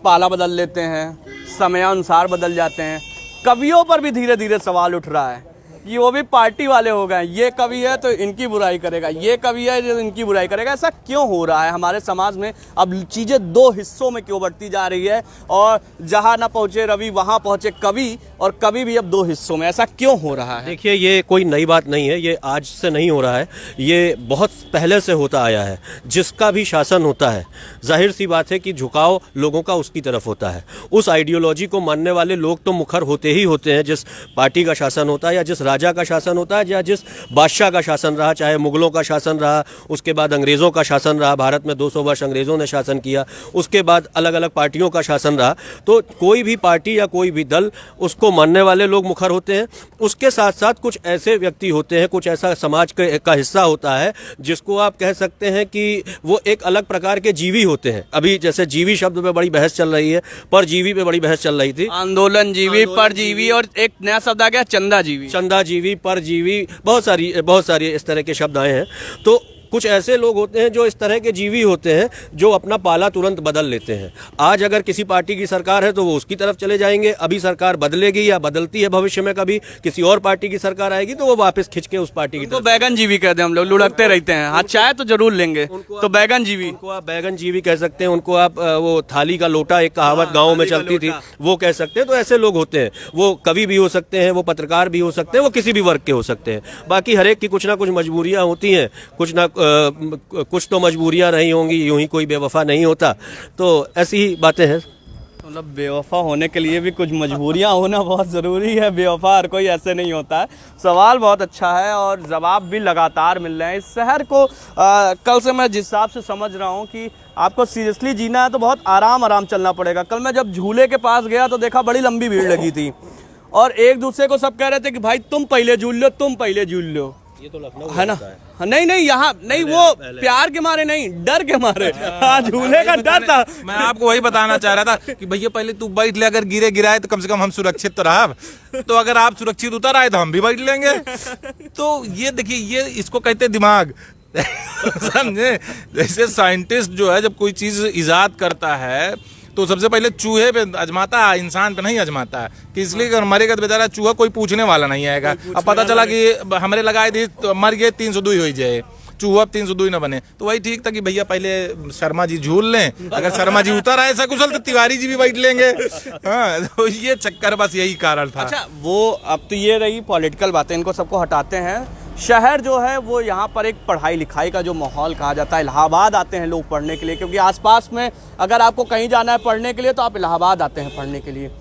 पाला बदल लेते हैं, समयानुसार बदल जाते हैं। कवियों पर भी धीरे धीरे सवाल उठ रहा है कि वो भी पार्टी वाले हो गए, ये कवि है तो इनकी बुराई करेगा, ये कवि है तो इनकी बुराई करेगा। ऐसा क्यों हो रहा है हमारे समाज में? अब चीज़ें 2 हिस्सों में क्यों बढ़ती जा रही है, और जहाँ ना पहुँचे रवि वहाँ पहुँचे कवि, और कवि भी अब 2 हिस्सों में, ऐसा क्यों हो रहा है? देखिए, ये कोई नई बात नहीं है, ये आज से नहीं हो रहा है, ये बहुत पहले से होता आया है। जिसका भी शासन होता है, जाहिर सी बात है कि झुकाव लोगों का उसकी तरफ होता है। उस आइडियोलॉजी को मानने वाले लोग तो मुखर होते ही होते हैं, जिस पार्टी का शासन होता है या जिस राजा का शासन होता है या जिस बादशाह का शासन रहा, चाहे मुगलों का शासन रहा, उसके बाद अंग्रेज़ों का शासन रहा, भारत में 200 वर्ष अंग्रेज़ों ने शासन किया, उसके बाद अलग अलग पार्टियों का शासन रहा। तो कोई भी पार्टी या कोई भी दल उसको उसको मानने वाले लोग मुखर होते हैं, उसके साथ साथ कुछ ऐसे व्यक्ति होते हैं, कुछ ऐसा समाज का हिस्सा होता है जिसको आप कह सकते हैं कि वो एक अलग प्रकार के जीवी होते हैं। अभी जैसे जीवी शब्द पे बड़ी बहस चल रही है, परजीवी पे बड़ी बहस चल रही थी, आंदोलन जीवी, परजीवी, और एक नया शब्द आ गया चंदा जीवी। चंदा जीवी, परजीवी, बहुत सारी इस तरह के शब्द आए हैं। तो कुछ ऐसे लोग होते हैं जो इस तरह के जीवी होते हैं जो अपना पाला तुरंत बदल लेते हैं। आज अगर किसी पार्टी की सरकार है तो वो उसकी तरफ चले जाएंगे, अभी सरकार बदलेगी या बदलती है भविष्य में, कभी किसी और पार्टी की सरकार आएगी तो वो वापस खिंच के उस पार्टी की तो तरफ। बैगन जीवी कहते हैं हम लोग, लुढ़कते रहते हैं। हाँ, चाय तो जरूर लेंगे, तो बैगन जीवी। उनको आप बैगन जीवी कह सकते हैं, उनको आप वो थाली का लोटा, एक कहावत गाँव में चलती थी, वो कह सकते हैं। तो ऐसे लोग होते हैं, वो कवि भी हो सकते हैं, वो पत्रकार भी हो सकते हैं, वो किसी भी वर्ग के हो सकते हैं। बाकी हर एक की कुछ ना कुछ मजबूरियाँ होती हैं, कुछ तो मजबूरियां रही होंगी, यूं ही कोई बेवफा नहीं होता। तो ऐसी ही बातें हैं। मतलब बेवफा होने के लिए भी कुछ मजबूरियां होना बहुत ज़रूरी है, बेवफा हर कोई ऐसे नहीं होता है। सवाल बहुत अच्छा है और जवाब भी लगातार मिल रहे हैं। इस शहर को कल से मैं जिस हिसाब से समझ रहा हूँ कि आपको सीरियसली जीना है तो बहुत आराम चलना पड़ेगा। कल मैं जब झूले के पास गया तो देखा बड़ी लंबी भीड़ लगी थी और एक दूसरे को सब कह रहे थे कि भाई तुम पहले झूल लो, तुम पहले झूल लो। ये तो लखनऊ है ना? नहीं यहाँ नहीं, वो प्यार के मारे नहीं, डर के मारे। हाँ, झूले का डर था। मैं आपको वही बताना चाह रहा था कि भैया पहले तू बैठ ले, अगर गिराए तो कम से कम हम सुरक्षित तो रहा। तो अगर आप सुरक्षित उतर आए तो हम भी बैठ लेंगे। तो ये देखिए, ये इसको कहते दिमाग। समझे? जैसे साइंटिस्ट जो है जब कोई चीज इजाद करता है तो सबसे पहले चूहे पे आजमाता है, इंसान पे नहीं आजमाता है। कि इसलिए अगर मरेगा तो बेचारा चूहा कोई पूछने वाला नहीं आएगा। अब पता चला कि हमरे लगाए दी तो मर गए, 302 हो जाए, चूहा अब 302 ना बने। तो वही ठीक था कि भैया पहले शर्मा जी झूल लें, अगर शर्मा जी उतर आए सकुशल तो तिवारी जी भी बैठ लेंगे। हाँ, तो ये चक्कर, बस यही कारण था। अच्छा, वो अब तो ये रही पॉलिटिकल बातें, इनको सबको हटाते हैं। शहर जो है वो यहाँ पर एक पढ़ाई लिखाई का जो माहौल कहा जाता है, इलाहाबाद आते हैं लोग पढ़ने के लिए, क्योंकि आसपास में अगर आपको कहीं जाना है पढ़ने के लिए तो आप इलाहाबाद आते हैं पढ़ने के लिए।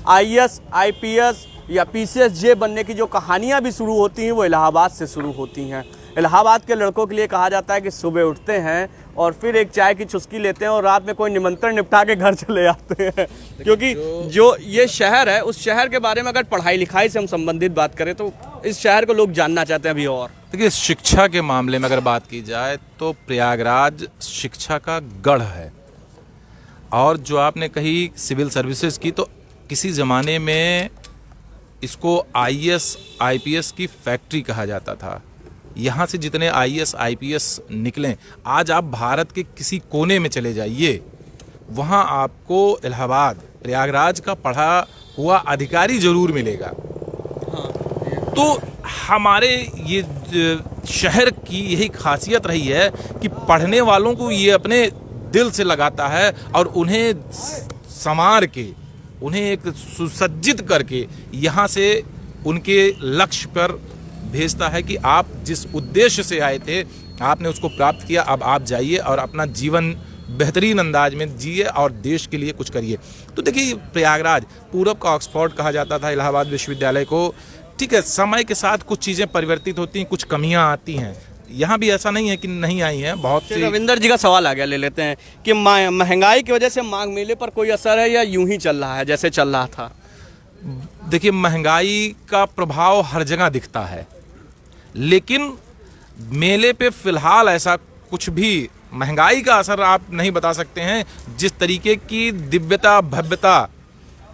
IAS, IPS या PCSJ बनने की जो कहानियाँ भी शुरू होती हैं वो इलाहाबाद से शुरू होती हैं। इलाहाबाद के लड़कों के लिए कहा जाता है कि सुबह उठते हैं और फिर एक चाय की चुस्की लेते हैं और रात में कोई निमंत्रण निपटा के घर चले जाते हैं। क्योंकि जो ये शहर है, उस शहर के बारे में अगर पढ़ाई लिखाई से हम संबंधित बात करें तो इस शहर को लोग जानना चाहते हैं अभी। और देखिए, शिक्षा के मामले में अगर बात की जाए तो प्रयागराज शिक्षा का गढ़ है। और जो आपने कही सिविल सर्विसेज की, तो किसी ज़माने में इसको IAS, IPS की फैक्ट्री कहा जाता था। यहाँ से जितने IAS, IPS निकलें, आज आप भारत के किसी कोने में चले जाइए, वहाँ आपको इलाहाबाद, प्रयागराज का पढ़ा हुआ अधिकारी जरूर मिलेगा। तो हमारे ये शहर की यही खासियत रही है कि पढ़ने वालों को ये अपने दिल से लगाता है और उन्हें संवार के, उन्हें एक सुसज्जित करके यहाँ से उनके लक्ष्य पर भेजता है कि आप जिस उद्देश्य से आए थे आपने उसको प्राप्त किया, अब आप जाइए और अपना जीवन बेहतरीन अंदाज में जिए और देश के लिए कुछ करिए। तो देखिए, प्रयागराज पूरब का ऑक्सफोर्ड कहा जाता था इलाहाबाद विश्वविद्यालय को। ठीक है, समय के साथ कुछ चीज़ें परिवर्तित होती हैं, कुछ कमियां आती हैं। यहाँ भी ऐसा नहीं है कि नहीं आई हैं, बहुत सी। रविंदर जी का सवाल आ गया, ले लेते हैं कि महंगाई की वजह से मांग मेले पर कोई असर है या यूं ही चल रहा है जैसे चल रहा था? देखिए, महंगाई का प्रभाव हर जगह दिखता है, लेकिन मेले पे फिलहाल ऐसा कुछ भी महंगाई का असर आप नहीं बता सकते हैं। जिस तरीके की दिव्यता भव्यता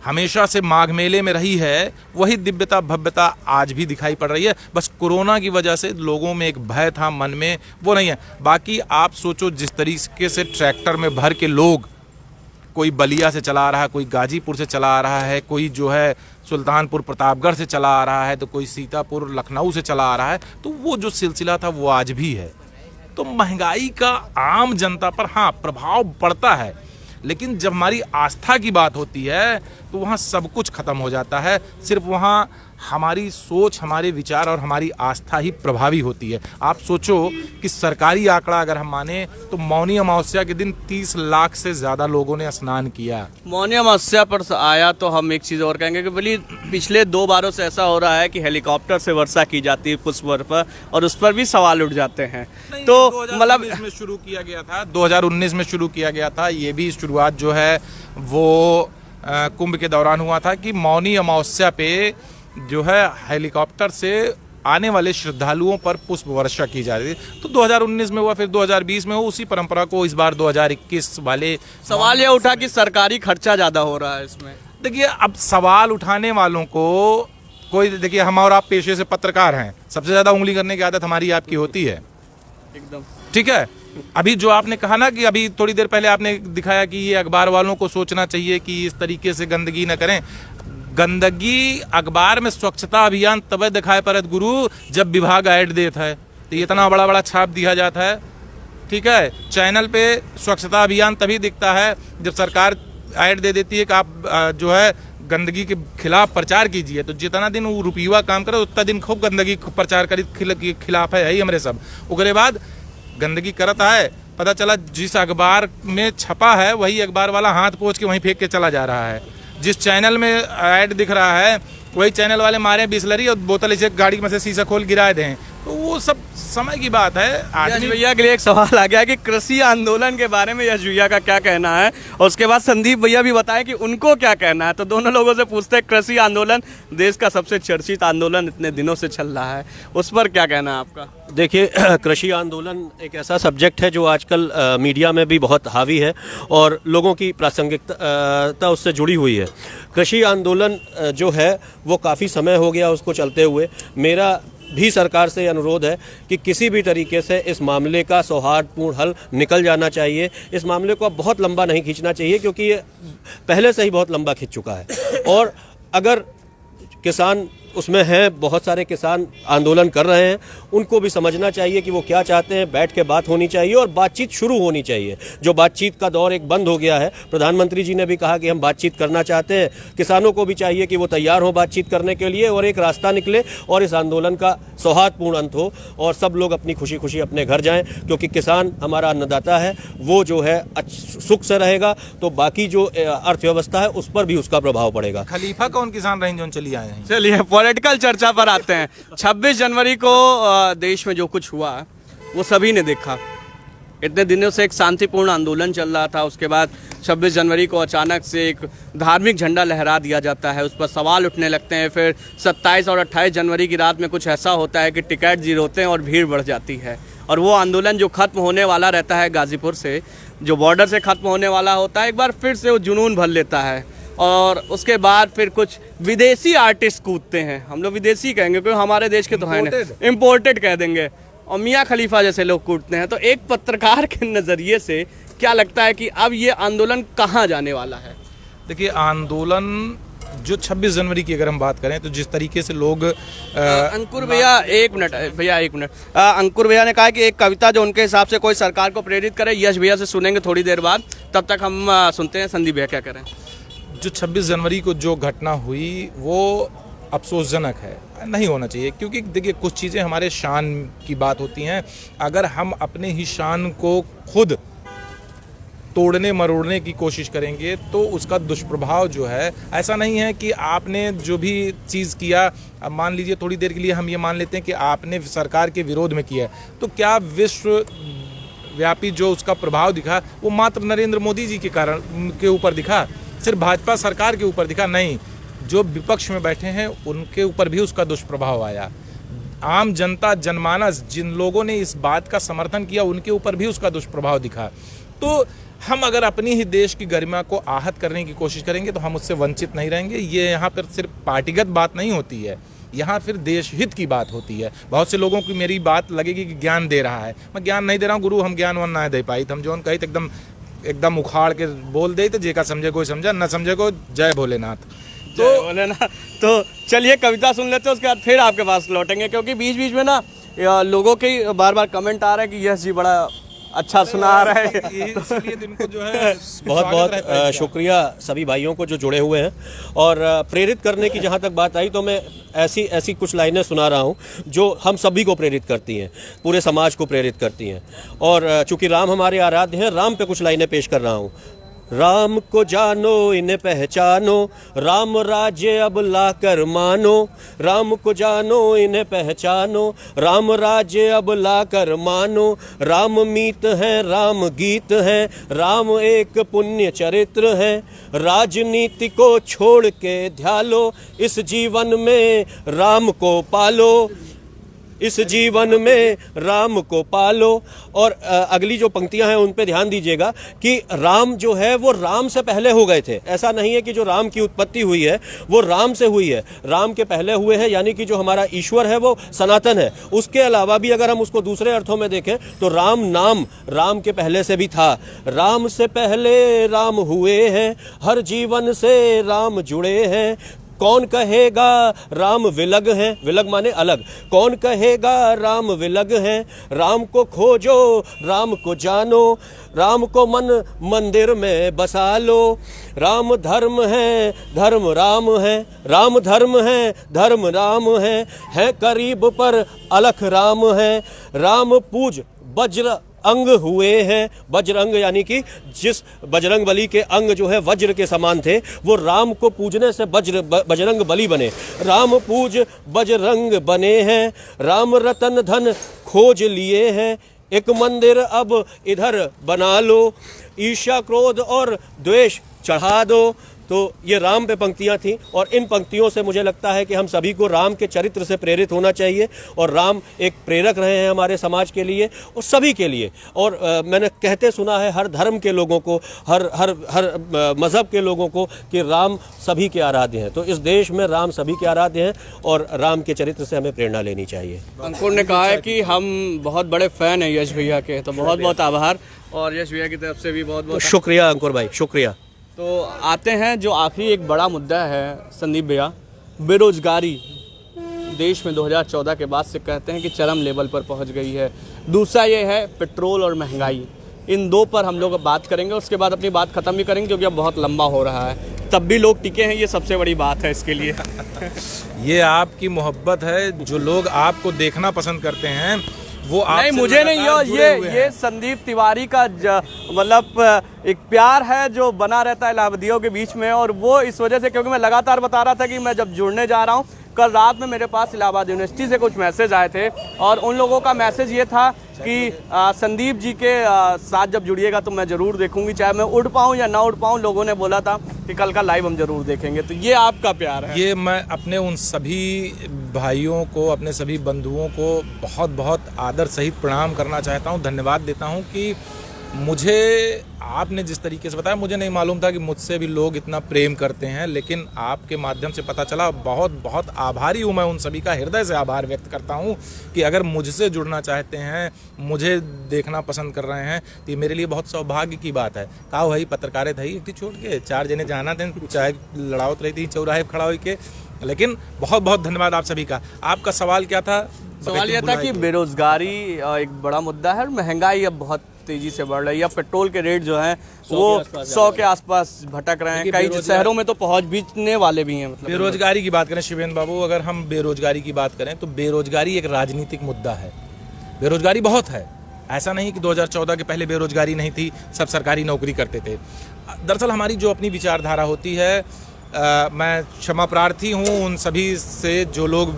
हमेशा से माघ मेले में रही है, वही दिव्यता भव्यता आज भी दिखाई पड़ रही है। बस कोरोना की वजह से लोगों में एक भय था मन में, वो नहीं है। बाकी आप सोचो, जिस तरीके से ट्रैक्टर में भर के लोग, कोई बलिया से चला रहा है, कोई गाजीपुर से चला रहा है, कोई जो है सुल्तानपुर प्रतापगढ़ से चला आ रहा है, तो कोई सीतापुर लखनऊ से चला आ रहा है, तो वो जो सिलसिला था वो आज भी है। तो महंगाई का आम जनता पर हाँ प्रभाव पड़ता है, लेकिन जब हमारी आस्था की बात होती है तो वहाँ सब कुछ खत्म हो जाता है। सिर्फ वहाँ हमारी सोच, हमारे विचार और हमारी आस्था ही प्रभावी होती है। आप सोचो कि सरकारी आंकड़ा अगर हम माने तो मौनी अमावस्या के दिन 30 लाख से ज़्यादा लोगों ने स्नान किया। मौनी अमावस्या पर आया तो हम एक चीज़ और कहेंगे कि बोली पिछले 2 बारों से ऐसा हो रहा है कि हेलीकॉप्टर से वर्षा की जाती है पुष्प पर, और उस पर भी सवाल उठ जाते हैं। तो मतलब 2019 में शुरू किया गया था, 2019 में शुरू किया गया था। ये भी शुरुआत जो है वो कुंभ के दौरान हुआ था कि मौनी अमावस्या पे जो है हेलीकॉप्टर से आने वाले श्रद्धालुओं पर पुष्प वर्षा की जा रही थी। तो 2019 में हुआ, फिर 2020 में हुआ, उसी परंपरा को इस बार 2021 वाले सवाल ये उठा कि सरकारी खर्चा ज़्यादा हो रहा है इसमें। देखिए, अब सवाल उठाने वालों को कोई, देखिए हम और आप पेशे से पत्रकार हैं, सबसे ज्यादा उंगली करने की आदत हमारी आपकी होती है, एकदम ठीक है। अभी जो आपने कहा ना कि अभी थोड़ी देर पहले आपने दिखाया कि ये अखबार वालों को सोचना चाहिए कि इस तरीके से गंदगी न करें। गंदगी अखबार में स्वच्छता अभियान तब दिखाए परत गुरु जब विभाग ऐड देता है, तो इतना बड़ा बड़ा छाप दिया जाता है, ठीक है। चैनल पे स्वच्छता अभियान तभी दिखता है जब सरकार ऐड दे देती है कि आप जो है गंदगी के खिलाफ प्रचार कीजिए। तो जितना दिन वो रुपीवा काम करे उतना दिन खूब गंदगी प्रचार करी खिलाफ है ही हमरे सब। उसके बाद गंदगी करता है, पता चला जिस अखबार में छपा है वही अखबार वाला हाथ पोंछ के वहीं फेंक के चला जा रहा है। जिस चैनल में ऐड दिख रहा है वही चैनल वाले मारे बिस्लरी और बोतल इसे गाड़ी में से शीशा खोल गिरा दें। तो वो सब समय की बात है। यश भैया के लिए एक सवाल आ गया कि कृषि आंदोलन के बारे में यश भैया का क्या कहना है, और उसके बाद संदीप भैया भी बताएं कि उनको क्या कहना है। तो दोनों लोगों से पूछते हैं, कृषि आंदोलन देश का सबसे चर्चित आंदोलन इतने दिनों से चल रहा है, उस पर क्या कहना है आपका? देखिए, कृषि आंदोलन एक ऐसा सब्जेक्ट है जो आजकल मीडिया में भी बहुत हावी है और लोगों की प्रासंगिकता उससे जुड़ी हुई है। कृषि आंदोलन जो है वो काफ़ी समय हो गया उसको चलते हुए। मेरा भी सरकार से अनुरोध है कि किसी भी तरीके से इस मामले का सौहार्दपूर्ण हल निकल जाना चाहिए। इस मामले को अब बहुत लंबा नहीं खींचना चाहिए क्योंकि ये पहले से ही बहुत लंबा खींच चुका है। और अगर किसान उसमें हैं, बहुत सारे किसान आंदोलन कर रहे हैं, उनको भी समझना चाहिए कि वो क्या चाहते हैं, बैठ के बात होनी चाहिए और बातचीत शुरू होनी चाहिए। जो बातचीत का दौर एक बंद हो गया है, प्रधानमंत्री जी ने भी कहा कि हम बातचीत करना चाहते हैं। किसानों को भी चाहिए कि वो तैयार हो बातचीत करने के लिए और एक रास्ता निकले और इस आंदोलन का सौहार्दपूर्ण अंत हो और सब लोग अपनी खुशी खुशी अपने घर जाएं, क्योंकि किसान हमारा अन्नदाता है। वो जो है सुख से रहेगा तो बाकी जो अर्थव्यवस्था है उस पर भी उसका प्रभाव पड़ेगा। खलीफा कौन किसान रहे जो चली आए हैं। चलिए पॉलिटिकल चर्चा पर आते हैं। 26 जनवरी को देश में जो कुछ हुआ वो सभी ने देखा। इतने दिनों से एक शांतिपूर्ण आंदोलन चल रहा था, उसके बाद 26 जनवरी को अचानक से एक धार्मिक झंडा लहरा दिया जाता है, उस पर सवाल उठने लगते हैं। फिर 27 और 28 जनवरी की रात में कुछ ऐसा होता है कि टिकट जीरो होते हैं और भीड़ बढ़ जाती है, और वो आंदोलन जो खत्म होने वाला रहता है गाजीपुर से, जो बॉर्डर से खत्म होने वाला होता है, एक बार फिर से वो जुनून भर लेता है। और उसके बाद फिर कुछ विदेशी आर्टिस्ट कूदते हैं, हम लोग विदेशी कहेंगे क्योंकि हमारे देश के तो हैं नहीं, इम्पोर्टेड कह देंगे, और मियाँ खलीफा जैसे लोग कूदते हैं। तो एक पत्रकार के नज़रिए से क्या लगता है कि अब ये आंदोलन कहाँ जाने वाला है? देखिए, आंदोलन जो 26 जनवरी की अगर हम बात करें तो जिस तरीके से लोग अंकुर भैया एक मिनट अंकुर भैया ने कहा कि एक कविता जो उनके हिसाब से कोई सरकार को प्रेरित करे। यश भैया से सुनेंगे थोड़ी देर बाद, तब तक हम सुनते हैं संदीप भैया क्या करें। जो 26 जनवरी को जो घटना हुई वो अफसोसजनक है, नहीं होना चाहिए। क्योंकि देखिए, कुछ चीज़ें हमारे शान की बात होती हैं। अगर हम अपने ही शान को खुद तोड़ने मरोड़ने की कोशिश करेंगे तो उसका दुष्प्रभाव जो है, ऐसा नहीं है कि आपने जो भी चीज़ किया, अब मान लीजिए थोड़ी देर के लिए हम ये मान लेते हैं कि आपने सरकार के विरोध में किया, तो क्या विश्व व्यापी जो उसका प्रभाव दिखा वो मात्र नरेंद्र मोदी जी के कारण के ऊपर दिखा, सिर्फ भाजपा सरकार के ऊपर दिखा? नहीं, जो विपक्ष में बैठे हैं उनके ऊपर भी उसका दुष्प्रभाव आया। आम जनता, जनमानस, जिन लोगों ने इस बात का समर्थन किया उनके ऊपर भी उसका दुष्प्रभाव दिखा। तो हम अगर अपनी ही देश की गरिमा को आहत करने की कोशिश करेंगे तो हम उससे वंचित नहीं रहेंगे। ये यहाँ पर सिर्फ पार्टीगत बात नहीं होती है, यहाँ फिर देश हित की बात होती है। बहुत से लोगों की मेरी बात लगेगी कि ज्ञान दे रहा है, मैं ज्ञान नहीं दे रहा हूँ गुरु, हम ज्ञान वन ना दे पाई, हम जो कही तो एकदम उखाड़ के बोल दे, तो जेका समझे कोई समझा, न समझे को जय भोलेनाथ। तो चलिए कविता सुन लेते हैं, उसके बाद फिर आपके पास लौटेंगे, क्योंकि बीच बीच में ना लोगों के बार बार कमेंट आ रहा है कि यश जी बड़ा अच्छा सुना रहा है। इसलिए इनको जो है बहुत बहुत शुक्रिया सभी भाइयों को जो जुड़े हुए हैं। और प्रेरित करने की जहाँ तक बात आई तो मैं ऐसी कुछ लाइनें सुना रहा हूँ जो हम सभी को प्रेरित करती हैं, पूरे समाज को प्रेरित करती हैं। और चूंकि राम हमारे आराध्य हैं, राम पे कुछ लाइनें पेश कर रहा हूँ। राम को जानो इन्हें पहचानो, राम राज्य अब लाकर मानो। राम को जानो इन्हें पहचानो, राम राज्य अब लाकर मानो। राम मीत है, राम गीत है, राम एक पुण्य चरित्र है। राजनीति को छोड़ के ध्यालो, इस जीवन में राम को पालो, इस जीवन में राम को पालो। और अगली जो पंक्तियां हैं उन पे ध्यान दीजिएगा कि राम जो है वो राम से पहले हो गए थे। ऐसा नहीं है कि जो राम की उत्पत्ति हुई है वो राम से हुई है, राम के पहले हुए हैं, यानी कि जो हमारा ईश्वर है वो सनातन है। उसके अलावा भी अगर हम उसको दूसरे अर्थों में देखें तो राम नाम राम के पहले से भी था। राम से पहले राम हुए हैं, हर जीवन से राम जुड़े हैं। कौन कहेगा राम विलग हैं, विलग माने अलग। कौन कहेगा राम विलग हैं, राम को खोजो, राम को जानो, राम को मन मंदिर में बसा लो। राम धर्म है, धर्म राम है, राम धर्म है, धर्म राम है करीब पर अलख राम है। राम पूज वज्र अंग हुए हैं, वज्र अंग यानी कि जिस बजरंग बली के अंग जो है वज्र के समान थे, वो राम को पूजने से बजरंग बली बने। राम पूज बजरंग बने हैं, राम रतन धन खोज लिए हैं। एक मंदिर अब इधर बना लो, ईर्ष्या क्रोध और द्वेष चढ़ा दो। तो ये राम पे पंक्तियां थी और इन पंक्तियों से मुझे लगता है कि हम सभी को राम के चरित्र से प्रेरित होना चाहिए। और राम एक प्रेरक रहे हैं हमारे समाज के लिए और सभी के लिए। और मैंने कहते सुना है हर धर्म के लोगों को, हर मज़हब के लोगों को कि राम सभी के आराध्य हैं। तो इस देश में राम सभी के आराध्य हैं और राम के चरित्र से हमें प्रेरणा लेनी चाहिए। अंकुर ने कहा है कि हम बहुत बड़े फ़ैन हैं यश भैया के, तो बहुत बहुत आभार। और यश भैया की तरफ से भी बहुत बहुत शुक्रिया अंकुर भाई, शुक्रिया। तो आते हैं जो आखिरी एक बड़ा मुद्दा है संदीप भैया, बेरोजगारी देश में 2014 के बाद से कहते हैं कि चरम लेवल पर पहुंच गई है। दूसरा ये है पेट्रोल और महंगाई। इन दो पर हम लोग बात करेंगे, उसके बाद अपनी बात ख़त्म भी करेंगे क्योंकि अब बहुत लंबा हो रहा है। तब भी लोग टिके हैं, ये सबसे बड़ी बात है इसके लिए। ये आपकी मोहब्बत है, जो लोग आपको देखना पसंद करते हैं वो नहीं, मुझे नहीं हो, ये संदीप तिवारी का मतलब एक प्यार है जो बना रहता है इलाहाबादियों के बीच में। और वो इस वजह से, क्योंकि मैं लगातार बता रहा था कि मैं जब जुड़ने जा रहा हूँ, कल रात में मेरे पास इलाहाबाद यूनिवर्सिटी से कुछ मैसेज आए थे और उन लोगों का मैसेज ये था कि संदीप जी के साथ जब जुड़िएगा तो मैं ज़रूर देखूंगी, चाहे मैं उड़ पाऊँ या ना उड़ पाऊँ। लोगों ने बोला था कि कल का लाइव हम ज़रूर देखेंगे। तो ये आपका प्यार है। ये मैं अपने उन सभी भाइयों को, अपने सभी बंधुओं को बहुत बहुत आदर सहित प्रणाम करना चाहता हूँ, धन्यवाद देता हूँ कि मुझे आपने जिस तरीके से बताया, मुझे नहीं मालूम था कि मुझसे भी लोग इतना प्रेम करते हैं, लेकिन आपके माध्यम से पता चला। बहुत बहुत आभारी हूँ मैं उन सभी का, हृदय से आभार व्यक्त करता हूँ कि अगर मुझसे जुड़ना चाहते हैं, मुझे देखना पसंद कर रहे हैं, तो ये मेरे लिए बहुत सौभाग्य की बात है। का भाई पत्रकारे थी एक छोड़ के 4 जने जाना थे, चाहे लड़ावत रही थी चौराहे पर खड़ा हो के। लेकिन बहुत बहुत धन्यवाद आप सभी का। आपका सवाल क्या था? सवाल यह था कि बेरोजगारी एक बड़ा मुद्दा है और महंगाई अब बहुत तेजी से बढ़ रही है। पट्रोल के रेट जो हैं वो 100 के आसपास भटक रहे हैं, कई शहरों में तो पहुंच बीतने वाले भी हैं। मतलब बेरोजगारी की बात करें शिवेंद्र बाबू, अगर हम बेरोजगारी की बात करें तो बेरोजगारी एक राजनीतिक मुद्दा है। बेरोजगारी बहुत है, ऐसा नहीं कि 2014 के पहले बेरोजगारी नहीं थी, सब सरकारी नौकरी करते थे। दरअसल हमारी जो अपनी विचारधारा होती है, मैं क्षमा प्रार्थी हूँ उन सभी से जो लोग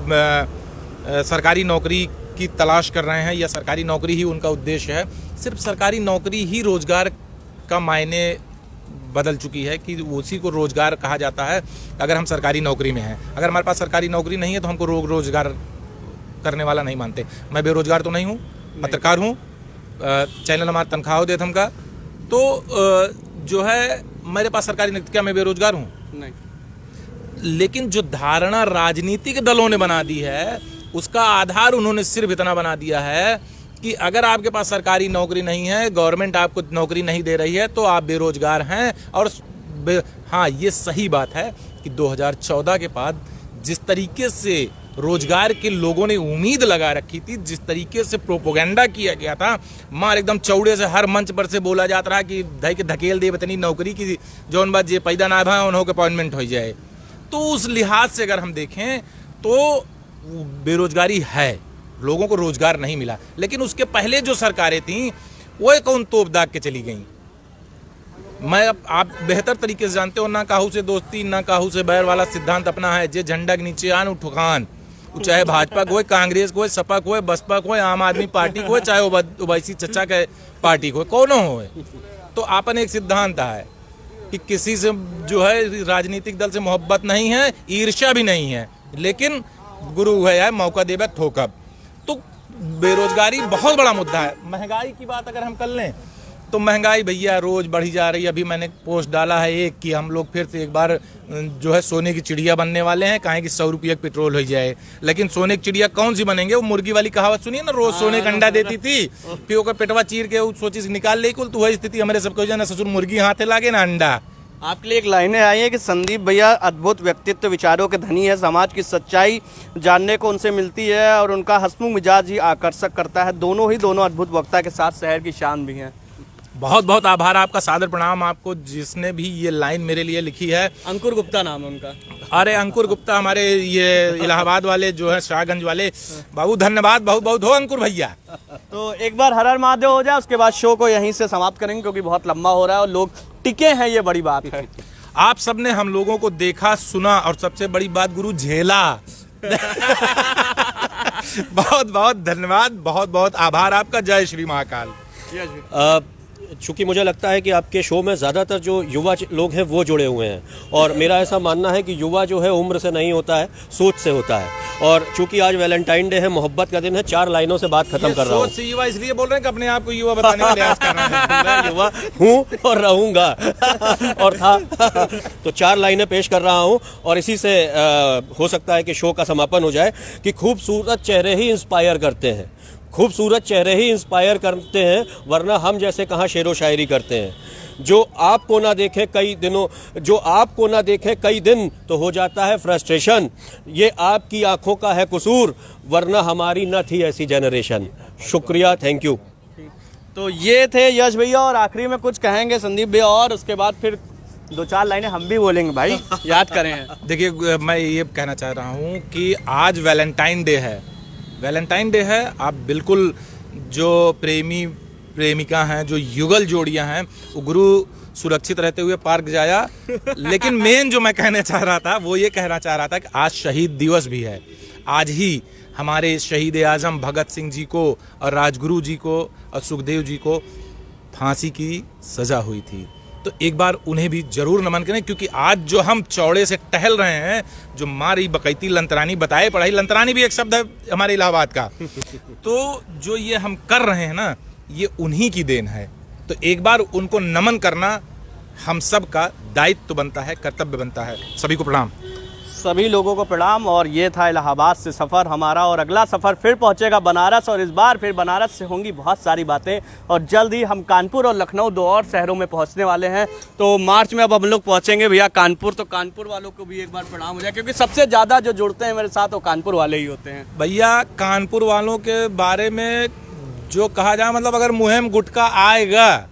सरकारी नौकरी की तलाश कर रहे हैं या सरकारी नौकरी ही उनका उद्देश्य है। सिर्फ सरकारी नौकरी ही रोजगार का मायने बदल चुकी है कि उसी को रोजगार कहा जाता है अगर हम सरकारी नौकरी में हैं। अगर हमारे पास सरकारी नौकरी नहीं है तो हमको रोजगार करने वाला नहीं मानते। मैं बेरोजगार तो नहीं हूँ, पत्रकार हूँ, चैनल हमारा तनख्वाह देता हमका, तो जो है मेरे पास सरकारी नौकरी, क्या मैं बेरोजगार हूँ? नहीं। लेकिन जो धारणा राजनीतिक दलों ने बना दी है, उसका आधार उन्होंने सिर्फ इतना बना दिया है कि अगर आपके पास सरकारी नौकरी नहीं है, गवर्नमेंट आपको नौकरी नहीं दे रही है, तो आप बेरोजगार हैं। और हाँ, ये सही बात है कि 2014 के बाद जिस तरीके से रोजगार के लोगों ने उम्मीद लगा रखी थी, जिस तरीके से प्रोपोगेंडा किया गया था, मार एकदम चौड़े से हर मंच पर से बोला जाता रहा कि धई के धकेल दे इतनी नौकरी की जौन बात जे पैदा ना भा उन्हों के अपॉइंटमेंट हो जाए। तो उस लिहाज से अगर हम देखें तो बेरोजगारी है, लोगों को रोजगार नहीं मिला। लेकिन उसके पहले जो सरकारें थीं वो कौन तोप दाग के चली गईं। मैं आप बेहतर तरीके से जानते हो, ना काहू से दोस्ती ना काहू से बैर वाला सिद्धांत अपना है। जे झंडा के नीचे आन उठुकान, चाहे भाजपा को, कांग्रेस को, सपा को, बसपा को, आम आदमी पार्टी को, चाहे ओवैसी चचा के पार्टी को, कौनो हो। तो आपन एक सिद्धांत है कि किसी से जो है राजनीतिक दल से मोहब्बत नहीं है, ईर्ष्या भी नहीं है, लेकिन गुरु है मौका देवे ठोकब। तो बेरोजगारी बहुत बड़ा मुद्दा है। महंगाई की बात अगर हम कर लें तो महंगाई भैया रोज बढ़ी जा रही है। अभी मैंने पोस्ट डाला है एक कि हम लोग फिर से एक बार जो है सोने की चिड़िया बनने वाले हैं, काहे कि 100 रुपये पेट्रोल हो जाए। लेकिन सोने की चिड़िया कौन सी बनेंगे? वो मुर्गी वाली कहावत सुनिए ना, रोज सोने का अंडा देती थी, फिर ओकर पेटवा चीर के सोची से निकाल ले कुल। तो वही स्थिति हमारे सबको ना, ससुर मुर्गी हाथे लागे ना अंडा। आपके लिए एक लाइनें आई है कि संदीप भैया अद्भुत व्यक्तित्व, विचारों के धनी है, समाज की सच्चाई जानने को उनसे मिलती है और उनका हंसमुख मिजाज ही आकर्षक करता है। दोनों अद्भुत वक्ता के साथ शहर की शान भी हैं। बहुत बहुत आभार आपका, सादर प्रणाम आपको जिसने भी ये लाइन मेरे लिए लिखी है। अंकुर गुप्ता नाम है उनका। अरे अंकुर गुप्ता, हमारे ये इलाहाबाद वाले जो है शाहगंज वाले बाबू, धन्यवाद बहुत बहुत हो अंकुर भैया। तो एक बार हर हर महादेव हो जाए, उसके बाद शो को यहीं से समाप्त करेंगे क्योंकि बहुत लंबा हो रहा है और लोग टिके हैं, ये बड़ी बात है। आप सबने हम लोगों को देखा, सुना और सबसे बड़ी बात गुरु झेला। बहुत बहुत धन्यवाद, बहुत बहुत आभार आपका। जय श्री महाकाल। चूंकि मुझे लगता है कि आपके शो में ज़्यादातर जो युवा लोग हैं वो जुड़े हुए हैं और मेरा ऐसा मानना है कि युवा जो है उम्र से नहीं होता है, सोच से होता है। और चूंकि आज वैलेंटाइन डे है, मोहब्बत का दिन है, 4 लाइनों से बात खत्म कर रहा हूँ। सोच से युवा इसलिए बोल रहे हैं कि अपने आप को युवा बताने का प्रयास कर रहे हैं। मैं युवा हूँ और रहूँगा और था। तो 4 लाइनें पेश कर रहा हूँ और इसी से हो सकता है कि शो का समापन हो जाए कि खूबसूरत चेहरे ही इंस्पायर करते हैं, खूबसूरत चेहरे ही इंस्पायर करते हैं, वरना हम जैसे कहाँ शेरो शायरी करते हैं। जो आपको ना देखे कई दिन तो हो जाता है फ्रस्ट्रेशन। ये आपकी आंखों का है कसूर, वरना हमारी न थी ऐसी जनरेशन। शुक्रिया, थैंक यू। तो ये थे यश भैया और आखिरी में कुछ कहेंगे संदीप भैया और उसके बाद फिर 2-4 लाइनें हम भी बोलेंगे भाई, याद करें। देखिए मैं ये कहना चाह रहा हूँ कि आज वैलेंटाइन डे है, वैलेंटाइन डे है। आप बिल्कुल जो प्रेमी प्रेमिका हैं, जो युगल जोड़ियां हैं, वो गुरु सुरक्षित रहते हुए पार्क जाया। लेकिन मेन जो मैं कहना चाह रहा था वो ये कहना चाह रहा था कि आज शहीद दिवस भी है। आज ही हमारे शहीद आजम भगत सिंह जी को और राजगुरु जी को और सुखदेव जी को फांसी की सजा हुई थी। तो एक बार उन्हें भी जरूर नमन करें, क्योंकि आज जो हम चौड़े से टहल रहे हैं, जो मारी बकैती लंतरानी बताए पढ़ाई, लंतरानी भी एक शब्द है हमारे इलाहाबाद का। तो जो ये हम कर रहे हैं ना, ये उन्हीं की देन है। तो एक बार उनको नमन करना हम सब का दायित्व बनता है, कर्तव्य बनता है। सभी को प्रणाम। सभी लोगों को प्रणाम। और ये था इलाहाबाद से सफ़र हमारा, और अगला सफ़र फिर पहुंचेगा बनारस, और इस बार फिर बनारस से होंगी बहुत सारी बातें। और जल्द ही हम कानपुर और लखनऊ 2 और शहरों में पहुंचने वाले हैं। तो मार्च में अब हम लोग पहुंचेंगे भैया कानपुर। तो कानपुर वालों को भी एक बार प्रणाम हो जाए, क्योंकि सबसे ज़्यादा जो जुड़ते हैं मेरे साथ वो कानपुर वाले ही होते हैं। भैया कानपुर वालों के बारे में जो कहा जाए, मतलब अगर मुहिम गुटका आएगा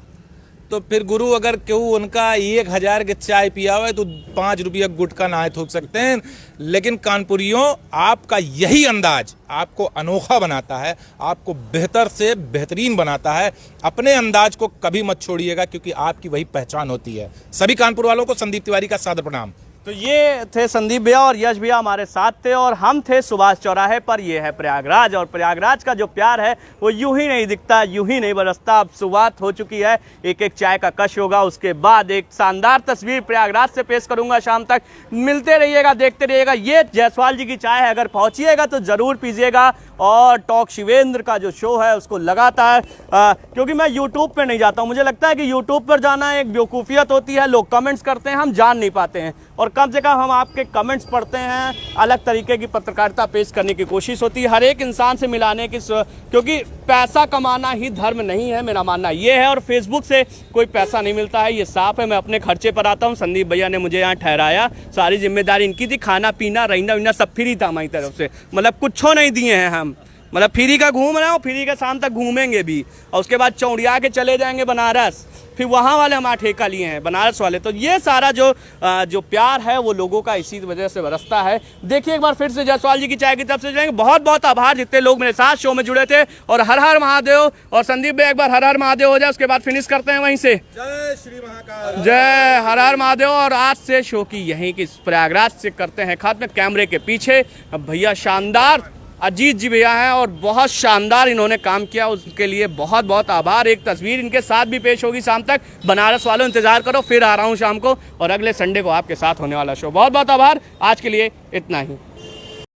तो फिर गुरु अगर क्यों उनका 1000 के चाय पिया हुआ है तो 5 रुपया गुटका ना थोक सकते हैं। लेकिन कानपुरियों, आपका यही अंदाज आपको अनोखा बनाता है, आपको बेहतर से बेहतरीन बनाता है। अपने अंदाज को कभी मत छोड़िएगा, क्योंकि आपकी वही पहचान होती है। सभी कानपुर वालों को संदीप तिवारी का सादर प्रणाम। तो ये थे संदीप भैया और यश भैया हमारे साथ थे, और हम थे सुभाष चौराहे पर। ये है प्रयागराज, और प्रयागराज का जो प्यार है वो यूं ही नहीं दिखता, यूं ही नहीं बरसता। अब शुरुआत हो चुकी है, एक एक चाय का कश होगा, उसके बाद एक शानदार तस्वीर प्रयागराज से पेश करूंगा शाम तक। मिलते रहिएगा, देखते रहिएगा। ये जायसवाल जी की चाय है, अगर पहुंचिएगा तो ज़रूर पीजिएगा। और टॉक शिवेंद्र का जो शो है उसको लगातार, क्योंकि मैं यूट्यूब पर नहीं जाता हूँ, मुझे लगता है कि यूट्यूब पर जाना एक बेवकूफ़ियत होती है। लोग कमेंट्स करते हैं, हम जान नहीं पाते हैं, और कम से कम हम आपके कमेंट्स पढ़ते हैं। अलग तरीके की पत्रकारिता पेश करने की कोशिश होती है, हर एक इंसान से मिलाने की, क्योंकि पैसा कमाना ही धर्म नहीं है, मेरा मानना ये है। और फेसबुक से कोई पैसा नहीं मिलता है, ये साफ है। मैं अपने खर्चे पर आता हूँ, संदीप भैया ने मुझे यहाँ ठहराया, सारी जिम्मेदारी इनकी थी। खाना पीना रहना वहना सब फ्री था हमारी तरफ से, मतलब कुछ नहीं दिए हैं हम। मतलब फ्री का घूम रहे हो, फ्री का शाम तक घूमेंगे भी, और उसके बाद चौड़िया के चले जाएंगे बनारस, फिर वहाँ वाले हमारा ठेका लिए हैं बनारस वाले। तो ये सारा जो प्यार है वो लोगों का इसी वजह से बरसता है। देखिए एक बार फिर से जायसवाल जी की चाय की तरफ से जाएंगे। बहुत बहुत आभार जितने लोग मेरे साथ शो में जुड़े थे, और हर हर महादेव। और संदीप भाई एक बार हर हर महादेव हो जाए, उसके बाद फिनिश करते हैं वहीं से। जय श्री महाकाल, जय हर हर महादेव। और आज से शो की यहीं की प्रयागराज से करते हैं खत्म। कैमरे के पीछे भैया शानदार अजीत जी भैया हैं, और बहुत शानदार इन्होंने काम किया, उसके लिए बहुत बहुत आभार। एक तस्वीर इनके साथ भी पेश होगी शाम तक। बनारस वालों इंतजार करो, फिर आ रहा हूँ शाम को, और अगले संडे को आपके साथ होने वाला शो। बहुत बहुत आभार, आज के लिए इतना ही।